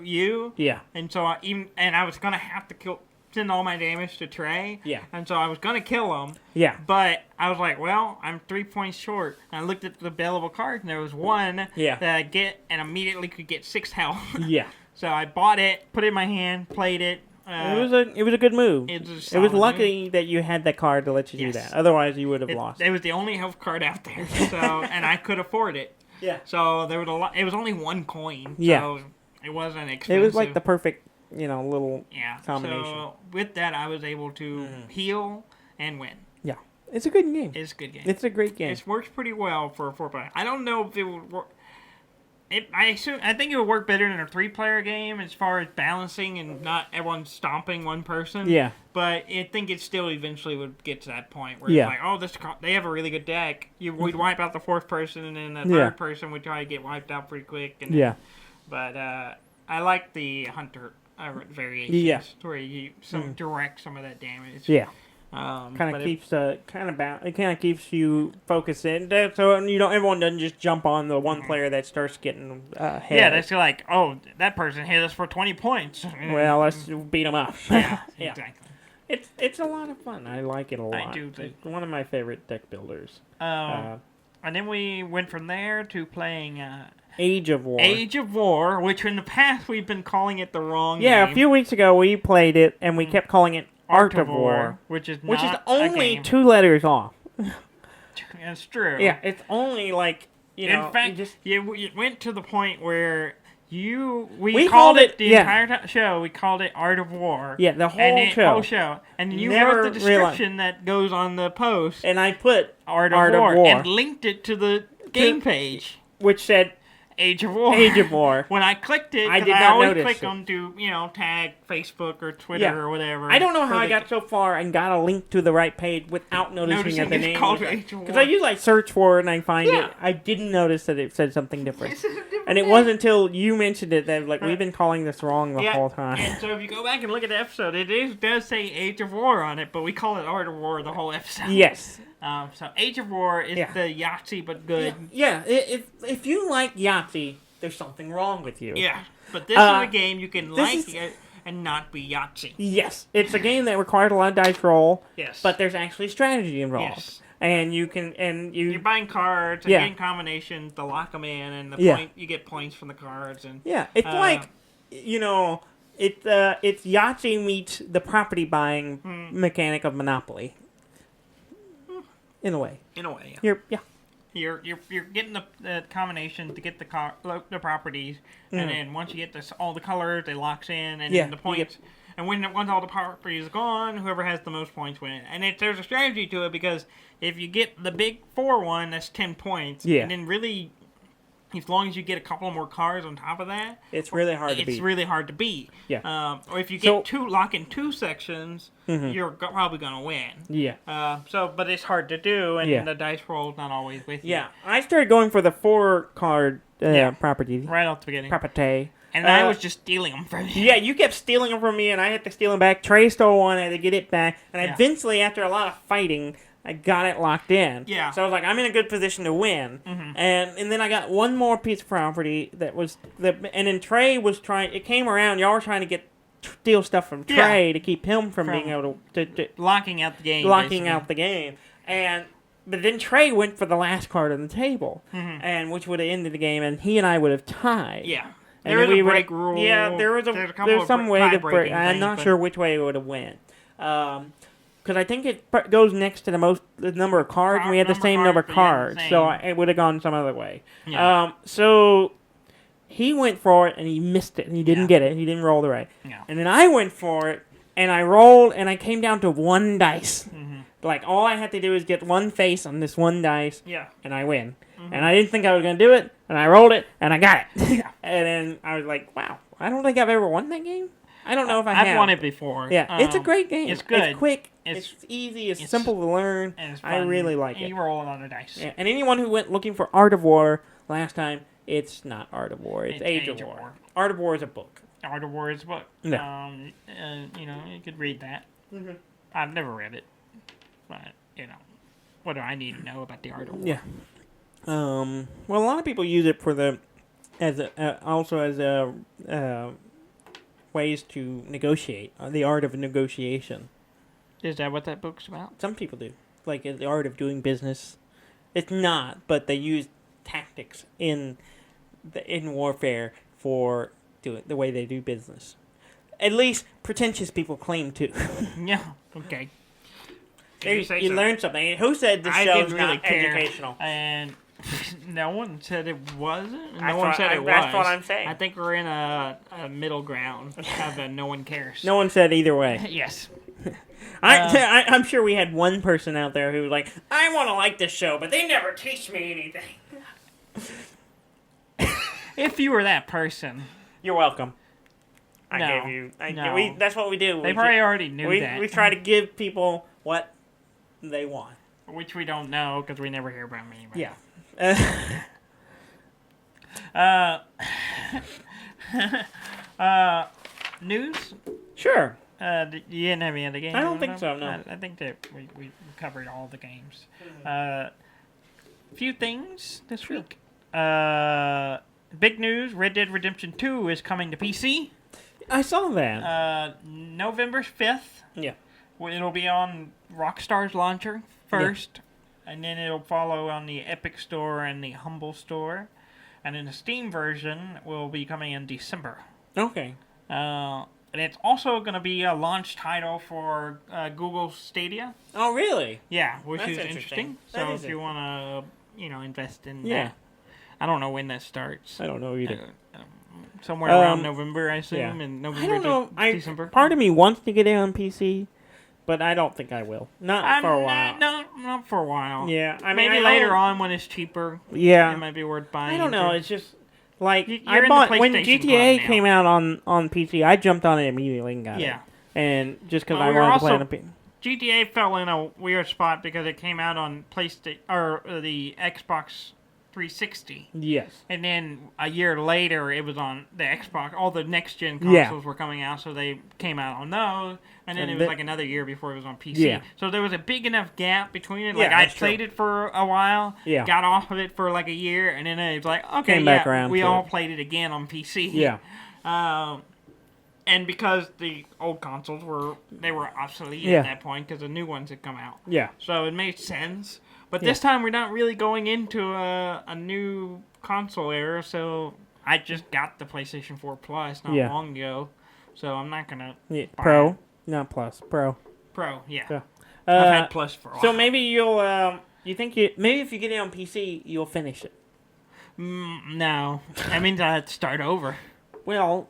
you. Yeah. And so I was gonna have to send all my damage to Trey. Yeah. And so I was going to kill him. Yeah. But I was like, well, I'm 3 points short. And I looked at the available cards, and there was one that I get and immediately could get 6 health. Yeah. So I bought it, put it in my hand, played it. It was a good move. It was lucky that you had that card to let you do that. Otherwise, you would have lost. It was the only health card out there. So and I could afford it. Yeah. So there was it was only 1 coin. Yeah. So it wasn't expensive. It was like the perfect little combination. So with that, I was able to heal and win. Yeah, it's a good game. It's a good game. It's a great game. It works pretty well for a 4-player. I don't know if it would work. I think it would work better than a 3-player game as far as balancing and not everyone stomping one person. Yeah. But I think it still eventually would get to that point where it's like, oh, they have a really good deck. We'd wipe out the 4th person, and then the 3rd person would try to get wiped out pretty quick. And But I like the Hunter variations where you direct some of that damage. Yeah. Kind of keeps you focused in, so everyone doesn't just jump on the one player that starts getting ahead. Yeah, that's like, oh, that person hit us for 20 points. Well, let's beat them up. Yeah, exactly. It's a lot of fun. I like it a lot. I do too. It's one of my favorite deck builders. And then we went from there to playing Age of War. Age of War, which in the past we've been calling it the wrong name. Yeah, a few weeks ago we played it and we kept calling it Art of War, which is only 2 letters off. That's true. Yeah, it's only like, in fact, it went to the point where we called it the entire show. We called it Art of War. Yeah, the whole show. And you wrote the description that goes on the post. And I put Art of War and linked it to the game page, which said Age of War. Age of War. When I clicked it, I always click on to tag Facebook or Twitter or whatever. I don't know how I got so far and got a link to the right page without noticing that the name was Age of War. Because I usually search for it and I find it. I didn't notice that it said something different. And it wasn't until you mentioned it that we've been calling this wrong the whole time. And so if you go back and look at the episode, does say Age of War on it, but we call it Art of War the whole episode. Yes. So Age of War is the Yahtzee but good. Yeah. If you like Yahtzee, there's something wrong with you. Yeah. But this is a game you can it and not be Yahtzee. Yes. It's a game that requires a lot of dice roll. Yes. But there's actually strategy involved. Yes. And you're buying cards and getting combinations to lock them in, and you get points from the cards. And it's like, it's Yahtzee meets the property buying mechanic of Monopoly. In a way. Yeah. You're getting the combination to get the properties, and then once you get all the colors, it locks in, and the points. And once all the properties are gone, whoever has the most points wins. And there's a strategy to it, because if you get the big 4 one, that's 10 points. Yeah. And then really, as long as you get a couple more cars on top of that, it's really hard to beat. It's really hard to beat. Yeah. Or if you get lock in two sections, you're probably gonna win. Yeah. But it's hard to do, and the dice roll's not always with you. Yeah. I started going for the 4-card property. Right off the beginning. Property. And I was just stealing them from you. Yeah, you kept stealing them from me, and I had to steal them back. Trey stole one, I had to get it back. And eventually, after a lot of fighting, I got it locked in. Yeah. So I was like, I'm in a good position to win. Mm-hmm. And then I got one more piece of property and then Trey was trying, it came around, y'all were trying to steal stuff from Trey to keep him from being able to locking out the game. Locking out the game. But then Trey went for the last card on the table, and which would have ended the game, and he and I would have tied. Yeah. And there was a break rule. Yeah, there's some way to break. I'm not sure which way it would have went. Because I think it goes next to the number of cards, and we had the same number of cards, so it would have gone some other way. Yeah. So he went for it, and he missed it, and he didn't get it. He didn't roll the right. Yeah. And then I went for it, and I rolled, and I came down to one dice. Mm-hmm. Like, all I had to do is get one face on this one dice, and I win. Mm-hmm. And I didn't think I was going to do it, and I rolled it, and I got it. Yeah. And then I was like, wow, I don't think I've ever won that game. I don't know if I have. I've won it before. Yeah, it's a great game. It's good. It's quick. It's easy. It's simple to learn. And it's fun. I really like it. And you roll it on the dice. Yeah. And anyone who went looking for Art of War last time, it's not Art of War. It's Age of War. Art of War is a book. Art of War is a book. Yeah. You could read that. Mm-hmm. I've never read it, but what do I need to know about the Art of War? Yeah. Well, a lot of people use it for ways to negotiate. The art of negotiation. Is that what that book's about? Some people do, like the art of doing business. It's not, but they use tactics in warfare for the way they do business. At least pretentious people claim to. Yeah. Okay. You learned something. Who said the show's really not educational? And no one said it wasn't. No one said it was. That's what I'm saying. I think we're in a middle ground of a no one cares. No one said either way. Yes. I'm sure we had one person out there who was like, I want to like this show, but they never teach me anything. If you were that person. You're welcome. No. That's what we do. They probably already knew that. We try to give people what they want. Which we don't know because we never hear about them anyway. Yeah. News? Sure. You didn't have any other games? I don't think so, no. I think that we covered all the games. Few things this week. Big news, Red Dead Redemption 2 is coming to PC. I saw that. November 5th. Yeah. It'll be on Rockstar's launcher first, and then it'll follow on the Epic Store and the Humble Store. And then the Steam version will be coming in December. Okay. And it's also going to be a launch title for Google Stadia. Oh, really? Yeah, which That's is interesting. So if you want to, invest in that. I don't know when that starts. I don't know either. Somewhere around November, I assume. And November I don't know. December. Part of me wants to get it on PC, but I don't think I will. Not for a while. Not for a while. Yeah. Maybe later on when it's cheaper. Yeah. It might be worth buying. I don't know. It's just like I bought when GTA came out on PC. I jumped on it immediately and got it. And just because I wanted to play on a PC. GTA fell in a weird spot because it came out on PlayStation or the Xbox 360. Yes. And then a year later, it was on the Xbox. All the next-gen consoles were coming out, so they came out on those. And then it was like another year before it was on PC. Yeah. So there was a big enough gap between it. Like, I played it for a while, got off of it for like a year, and then it was like, okay, came back around we all played it again on PC. Yeah. And because the old consoles were obsolete at that point because the new ones had come out. Yeah. So it made sense. But this time we're not really going into a new console era, so I just got the PlayStation 4 Plus not long ago, so I'm not gonna buy Pro, it. not Plus, Pro. Pro, yeah. I've had Plus for a while. So maybe you'll maybe if you get it on PC, you'll finish it. No, that means I have to start over. Well,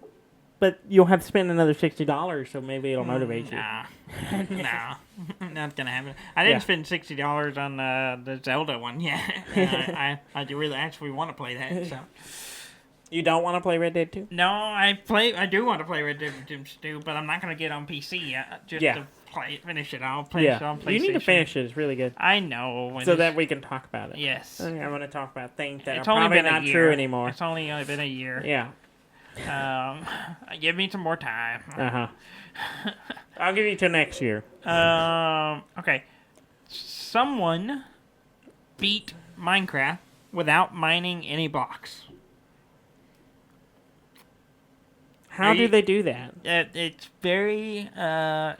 but you'll have to spend another $60, so maybe it'll motivate you. Nah. Not gonna happen. I didn't spend $60 on the Zelda one yet. I do really actually want to play that. So. You don't want to play Red Dead 2? No, I do want to play Red Dead Redemption 2, but I'm not gonna get on PC yet. Just to finish it. I'll play it on PlayStation. You need to finish it. It's really good. I know. So that we can talk about it. Yes. I want to talk about things that It's are only probably been a not year. true anymore. It's only been a year. Yeah. Give me some more time. I'll give you till next year. Okay. Someone beat Minecraft without mining any blocks. How do they do that? It's very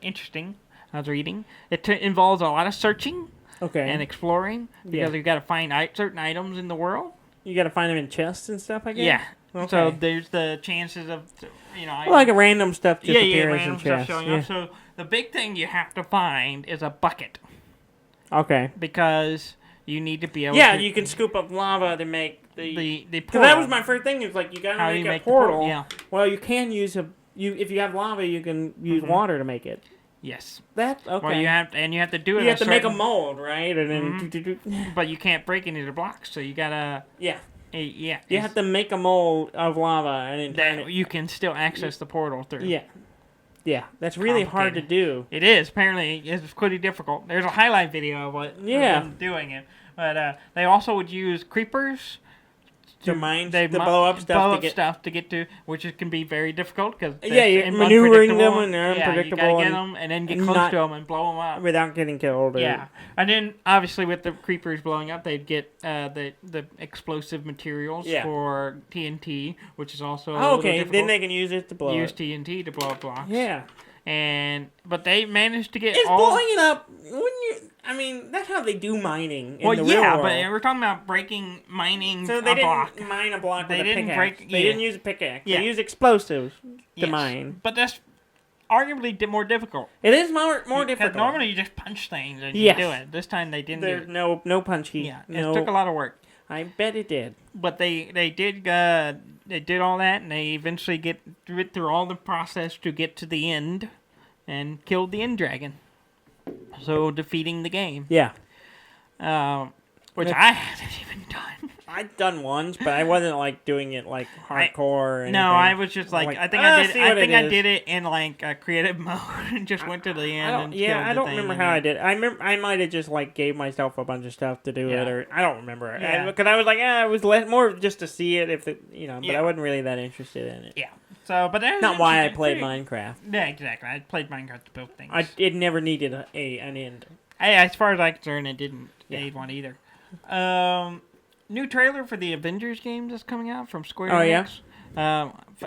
interesting. I was reading. It involves a lot of searching and exploring because you've got to find certain items in the world. You got to find them in chests and stuff, I guess? Yeah. Okay. So there's the chances of, like a random stuff just appears random in stuff chests. showing up. So the big thing you have to find is a bucket. Okay. Because you need to be able Yeah, to... you can scoop up lava to make the portal. Because that was my first thing. It's like, you got to make a portal. Yeah. Well, you can use if you have lava, you can use water to make it. Yes. That, okay. Well, you have to do it. You have to make a mold, right? And then... But you can't break any of the blocks, so you gotta... Yeah. Yeah. You have to make a mold of lava and then you can still access the portal through. Yeah. Yeah. That's really hard to do. It is. Apparently, it's pretty difficult. There's a highlight video of them doing it. But they also would use creepers to blow up stuff to get to, which can be very difficult because you're maneuvering them and they're unpredictable. You gotta get them and then get close to them and blow them up without getting killed. Yeah, and then obviously with the creepers blowing up, they'd get the explosive materials for TNT, which is also then they can use it to blow. Use TNT to blow up blocks. Yeah, but they managed to get blowing it up. I mean, that's how they do mining in the real world. But we're talking about mining so they a block. Didn't mine a block they with didn't a pickaxe. They didn't use a pickaxe. Yeah. They used explosives to mine. But that's arguably more difficult. It is more difficult. Because normally you just punch things and you do it. This time they didn't. There's no punch heat. Yeah, it took a lot of work. I bet it did. But they did all that, and they eventually get through all the process to get to the end, and killed the end dragon. So defeating the game. Yeah. Which I haven't even done. I'd done once, but I wasn't like doing it like hardcore or anything. No, I was just like I think I did it in like a creative mode and just went to the end. I don't remember how I did. I might have just like gave myself a bunch of stuff to do it, or I don't remember. Because I was like, it was more just to see it if it, but I wasn't really that interested in it. Yeah. So, but that's not why I played Minecraft. Yeah, exactly. I played Minecraft to build things. It never needed an end. As far as I'm concerned, it didn't need one either. New trailer for the Avengers game that's coming out from Square Enix.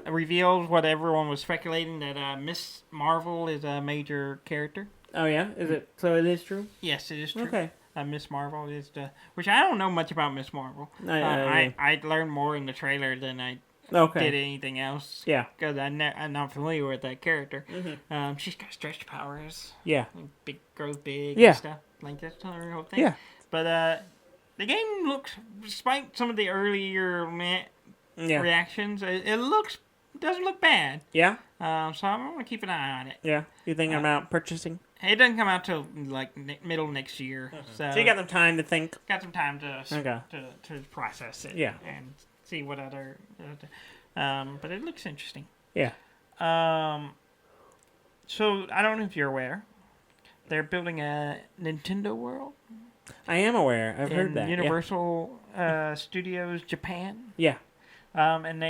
Reveals what everyone was speculating, that Miss Marvel is a major character. Oh yeah, is it? So it is true. Yes, it is true. Okay. Miss Marvel is which I don't know much about Miss Marvel. I learned more in the trailer than I did anything else. Yeah, because I'm not familiar with that character. Mm-hmm. She's got stretch powers. Yeah, big grows big. And stuff like that's her whole thing. Yeah, but the game looks, despite some of the earlier reactions, it doesn't look bad. Yeah. So I'm gonna keep an eye on it. Yeah. You think about purchasing? It doesn't come out till like middle next year. Mm-hmm. So you got some time to think. Got some time to process it. Yeah. And see what other. But it looks interesting. Yeah. So I don't know if you're aware, they're building a Nintendo World. I am aware. I've heard that. Universal Studios Japan. Yeah. And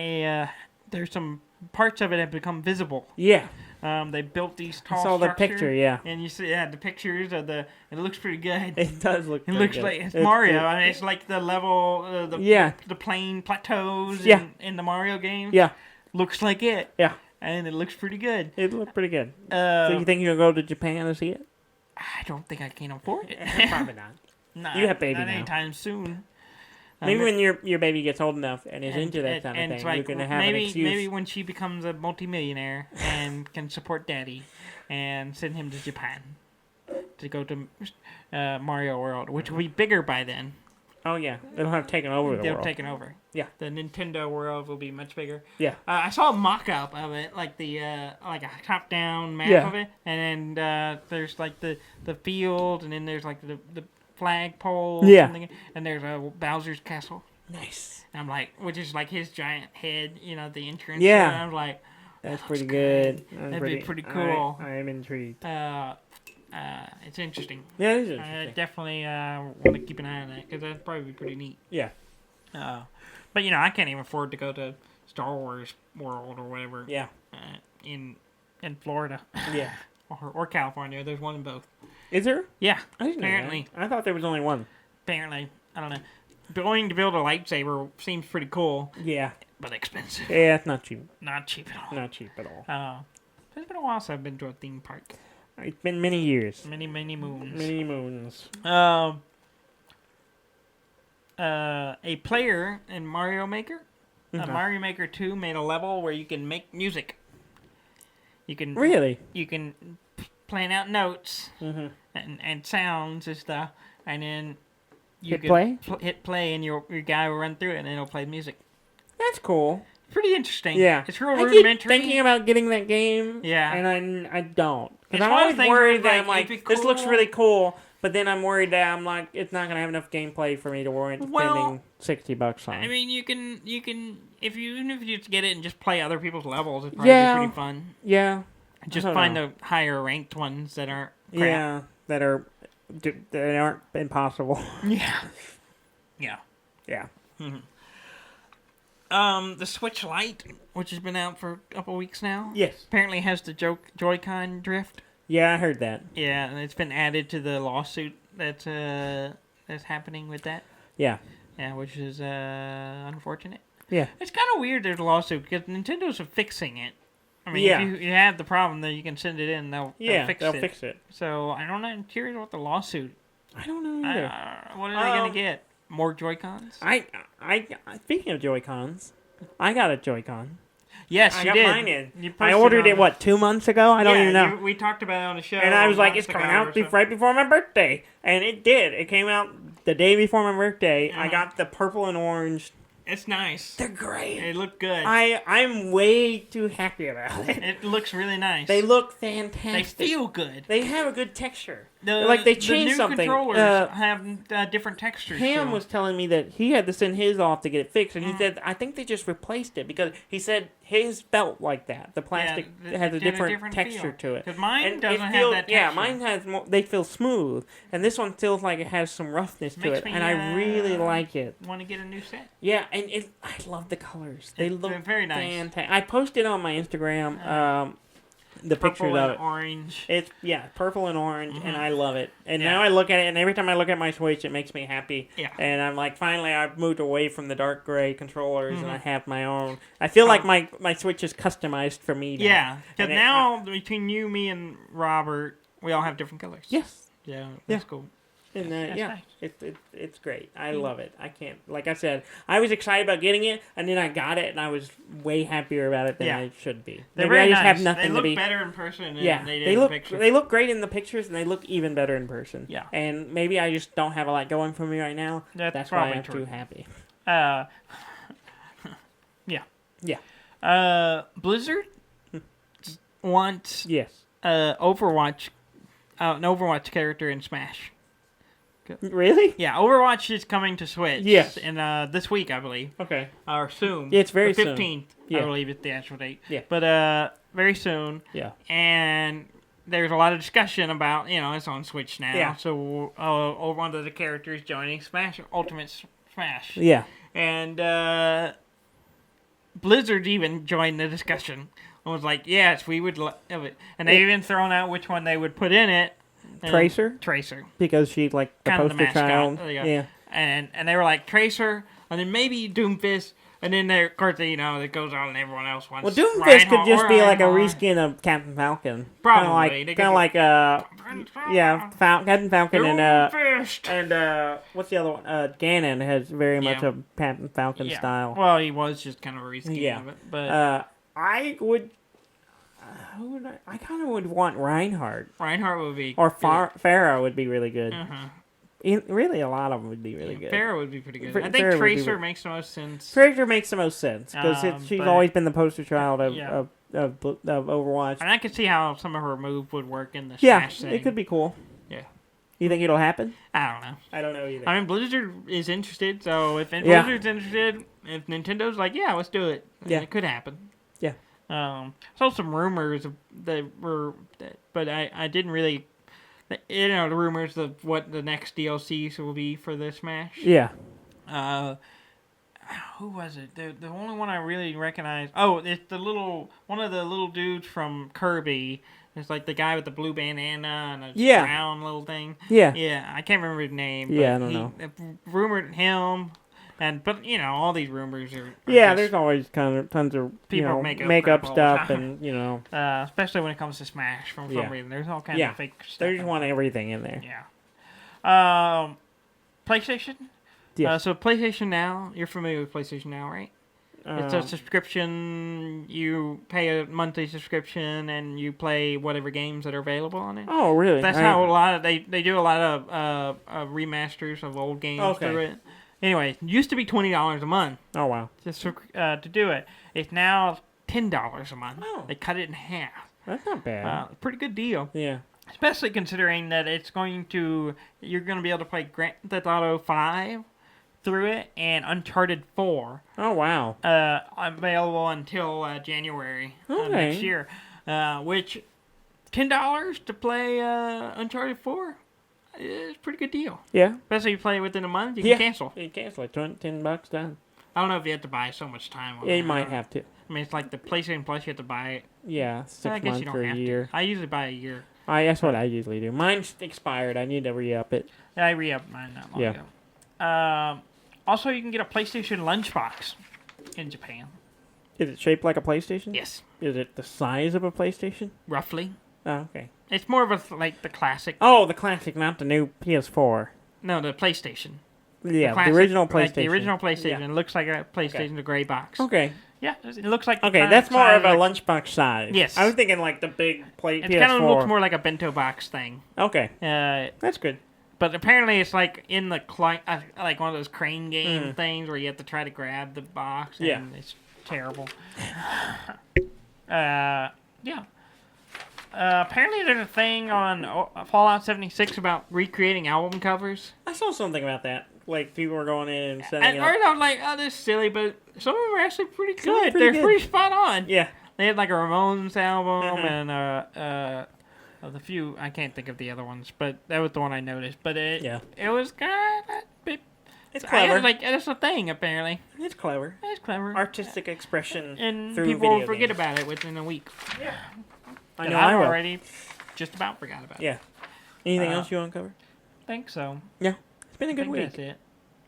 there's some parts of it have become visible. Yeah. They built these tall structures. I saw the picture, yeah. And you see, the pictures of it looks pretty good. It does look pretty good. It looks like it's Mario. Cool. I mean, it's like the level, the plain plateaus in the Mario game. Yeah. Looks like it. Yeah. And it looks pretty good. It looked pretty good. So you think you'll go to Japan to see it? I don't think I can afford it. Probably not. You have baby not now. Anytime soon. Maybe when your baby gets old enough and is into that kind of thing, like, you're going to have an excuse. Maybe when she becomes a multimillionaire and can support Daddy and send him to Japan to go to Mario World, which will be bigger by then. Oh yeah, they'll have taken over the They'll world. taken over. Yeah. The Nintendo world will be much bigger. Yeah. I saw a mock-up of it, like the like a top-down map Yeah. of it, and then there's like the field, and then there's like the flagpole. Yeah. And there's a Bowser's castle. Nice. And I'm like, which is like his giant head, the entrance. Yeah. And I'm like, That's pretty good. That'd be pretty cool. I am intrigued. It's interesting. Yeah, it is I interesting. definitely want to keep an eye on that because that'd probably be pretty neat. Yeah. But I can't even afford to go to Star Wars World or whatever. Yeah. In Florida. Yeah. or California. There's one in both. Is there? Yeah. I didn't know Apparently. that. I thought there was only one. Apparently. I don't know. Going to build a lightsaber seems pretty cool, Yeah. but expensive. Yeah, it's not cheap. Not cheap at all. Not cheap at all. It's been a while since I've been to a theme park. It's been many years. Many moons. Many moons. A player in Mario Maker, Mario Maker 2 made a level where you can make music. You can Really? You can plan out notes and sounds and stuff, and then you can hit play, and your guy will run through it, and then it'll play music. That's cool. Pretty interesting. Yeah. It's real I rudimentary. keep thinking about getting that game. Yeah. And I don't. It's Because I'm one of always the things worried where, that I'm like, it'd be this looks cool. really cool, but then I'm worried that I'm like, it's not going to have enough gameplay for me to warrant spending $60 on. I mean, you can even if you just get it and just play other people's levels, it's probably pretty fun. Yeah. Just find the higher ranked ones that aren't crap. Yeah, that aren't impossible. Yeah. Yeah. Yeah. The Switch Lite, which has been out for a couple weeks now. Yes. Apparently has the Joy-Con drift. Yeah, I heard that. Yeah, and it's been added to the lawsuit that's happening with that. Yeah. Yeah, which is unfortunate. Yeah. It's kind of weird there's a lawsuit because Nintendo's fixing it. I mean, if you have the problem, then you can send it in. They'll fix it. So I don't know. I'm curious what the lawsuit. I don't know either. What are they gonna get? More Joy-Cons? I speaking of Joy-Cons, I got a Joy-Con. Yes, I you got did. mine in. You I ordered it 2 months ago? I don't even know. We talked about it on the show. And I was like, it's coming out right before my birthday. And it did. It came out the day before my birthday. I got the purple and orange. It's nice. They're great. They look good. I'm way too happy about it. It looks really nice. They look fantastic. They feel good. They have a good texture. They changed the new something. controllers have different textures. Ham was telling me that he had to send his off to get it fixed, and he said, I think they just replaced it, because he said his felt like that. The plastic has a different texture to it. Because mine doesn't have that texture. Yeah, mine has more, they feel smooth, and this one feels like it has some roughness to it, and I really like it. Want to get a new set? Yeah, and I love the colors. They look very nice. fantastic. I posted on my Instagram the pictures of it. Orange. It's purple and orange, and I love it. And now I look at it, and every time I look at my Switch, it makes me happy. Yeah. And I'm like, finally, I've moved away from the dark gray controllers, and I have my own. I feel like my Switch is customized for me. Now. Yeah, because now between you, me, and Robert, we all have different colors. Yes. Yeah, that's cool. And nice. it's great. I love it. I can't, like I said, I was excited about getting it, and then I got it, and I was way happier about it than I should be. They're Maybe very I just nice. have nothing they look to be. better in person than they did they in look the pictures. they look great in the pictures, and they look even better in person. Yeah. And maybe I just don't have a lot going for me right now. That's why I'm too happy. Blizzard wants Yes. Overwatch, an Overwatch character in Smash. Really? Yeah, Overwatch is coming to Switch. Yes. In this week, I believe. Okay. Or soon. Yeah, it's very the soon. 15th, Yeah. I believe is the actual date. Yeah. But very soon. Yeah. And there's a lot of discussion about, it's on Switch now. Yeah. So one of the characters joining Smash, Ultimate Smash. Yeah. And Blizzard even joined the discussion. And was like, yes, we would love it. And they even thrown out which one they would put in it. Tracer? Tracer. Because she's like the Kind of poster the mascot. child. Yeah. And they were like, Tracer, and then maybe Doomfist, and then of course, it goes on and everyone else wants Well, Doomfist could just be like a Reinhardt. reskin of Captain Falcon. Probably. Kind of like Captain Falcon Doomfist. and what's the other one? Ganon has very much a Captain Falcon style. Well, he was just kind of a reskin of it. But I would... who would I kind of would want Reinhardt. Reinhardt would be... Or Pharaoh would be really good. Really, a lot of them would be really good. Farrah would be pretty good. I think Farrah would be Tracer good. makes the most sense. Tracer makes the most sense because she's but- always been the poster child of, Yeah. of Overwatch. And I could see how some of her moves would work in the Yeah, Smash thing. it could be cool. Yeah. You think it'll happen? I don't know. I don't know either. I mean, Blizzard is interested, so if Yeah. Blizzard's interested, if Nintendo's like, yeah, let's do it, Yeah. it could happen. Yeah. Saw some rumors but I didn't really, the rumors of what the next DLCs will be for the Smash. Yeah. Who was it? The only one I really recognized. Oh, it's one of the little dudes from Kirby. It's like the guy with the blue bandana and a brown little thing. Yeah. Yeah, I can't remember his name. But Yeah, I don't know. Rumored him, but all these rumors are Yeah, just there's always tons of people make up stuff and especially when it comes to Smash for some reason. There's all kinds of fake stuff. They just want everything in there. Yeah. PlayStation. Yeah. So PlayStation Now, you're familiar with PlayStation Now, right? It's a subscription. You pay a monthly subscription, and you play whatever games that are available on it. Oh, really? That's how a lot of they do a lot of remasters of old games through it. Anyway, it used to be $20 a month. Oh, wow. Just to do it. It's now $10 a month. Oh. They cut it in half. That's not bad. Pretty good deal. Yeah. Especially considering that you're going to be able to play Grand Theft Auto 5 through it and Uncharted 4. Oh, wow. Available until January Okay. next year. Which, $10 to play Uncharted 4 is a pretty good deal. Yeah. Especially if you play it within a month, you can cancel. You can cancel it. $10 done. I don't know if you have to buy so much time on Yeah, it. you might have to. I mean, it's like the PlayStation Plus, you have to buy it. Yeah, 6 I guess months you don't or a have year. to. I usually buy a year. That's what I usually do. Mine's expired. I need to re-up it. I re-upped mine not long ago. Also, you can get a PlayStation lunchbox in Japan. Is it shaped like a PlayStation? Yes. Is it the size of a PlayStation? Roughly. Oh, okay. It's more of like the classic. Oh, the classic, not the new PS4. No, the PlayStation. Yeah, classic, the original PlayStation. Like the original PlayStation. Yeah. It looks like a PlayStation, the gray box. Okay. Yeah, it looks like. Okay, that's more of a lunchbox size. Yes. I was thinking like the big plate It PS4. kind of looks more like a bento box thing. Okay. That's good. But apparently it's like in the like one of those crane game things where you have to try to grab the box. And it's terrible. Yeah. Apparently there's a thing on Fallout 76 about recreating album covers. I saw something about that. Like, people were going in and setting At it first up. I was like, oh, this is silly, but some of them are actually pretty Some are good. pretty They're good. pretty spot on. Yeah. They had like a Ramones album and the few, I can't think of the other ones, but that was the one I noticed. But it was kind of... It's clever. That's a thing, apparently. It's clever. It's clever. Artistic expression And through people will video forget games. about it within a week. Yeah. I And know I've I will. already just about forgot about it. Yeah. Anything else you want to cover? I think so. Yeah. It's been a I good think week. that's it.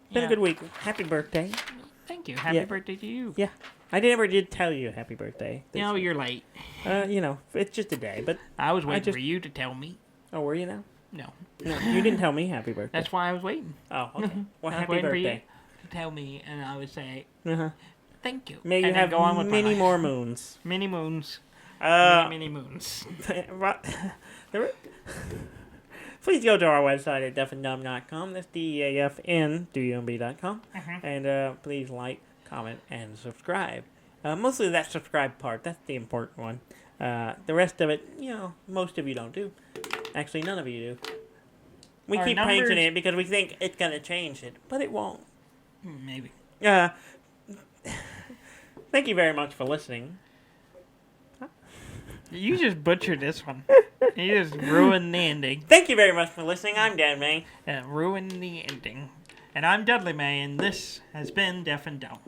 It's been a good week. Happy birthday. Thank you. Happy birthday to you. Yeah. I never did tell you happy birthday. No, you're late. It's just a day, but... I was waiting for you to tell me. Oh, were you now? No. No, you didn't tell me happy birthday. That's why I was waiting. Oh, okay. Well, I was happy waiting birthday. for you to tell me, and I would say, thank you. May you and then have go on with my many life. more moons. Many moons. Many moons. Please go to our website at deafandumb.com. That's DEAFN.com. And please like, comment, and subscribe. Mostly that subscribe part. That's the important one. The rest of it, most of you don't do. Actually, none of you do. We keep changing it because we think it's going to change it, but it won't. Maybe. Thank you very much for listening. You just butchered this one. You just ruined the ending. Thank you very much for listening. I'm Dan May. And ruined the ending. And I'm Dudley May, and this has been Deaf and Dumb.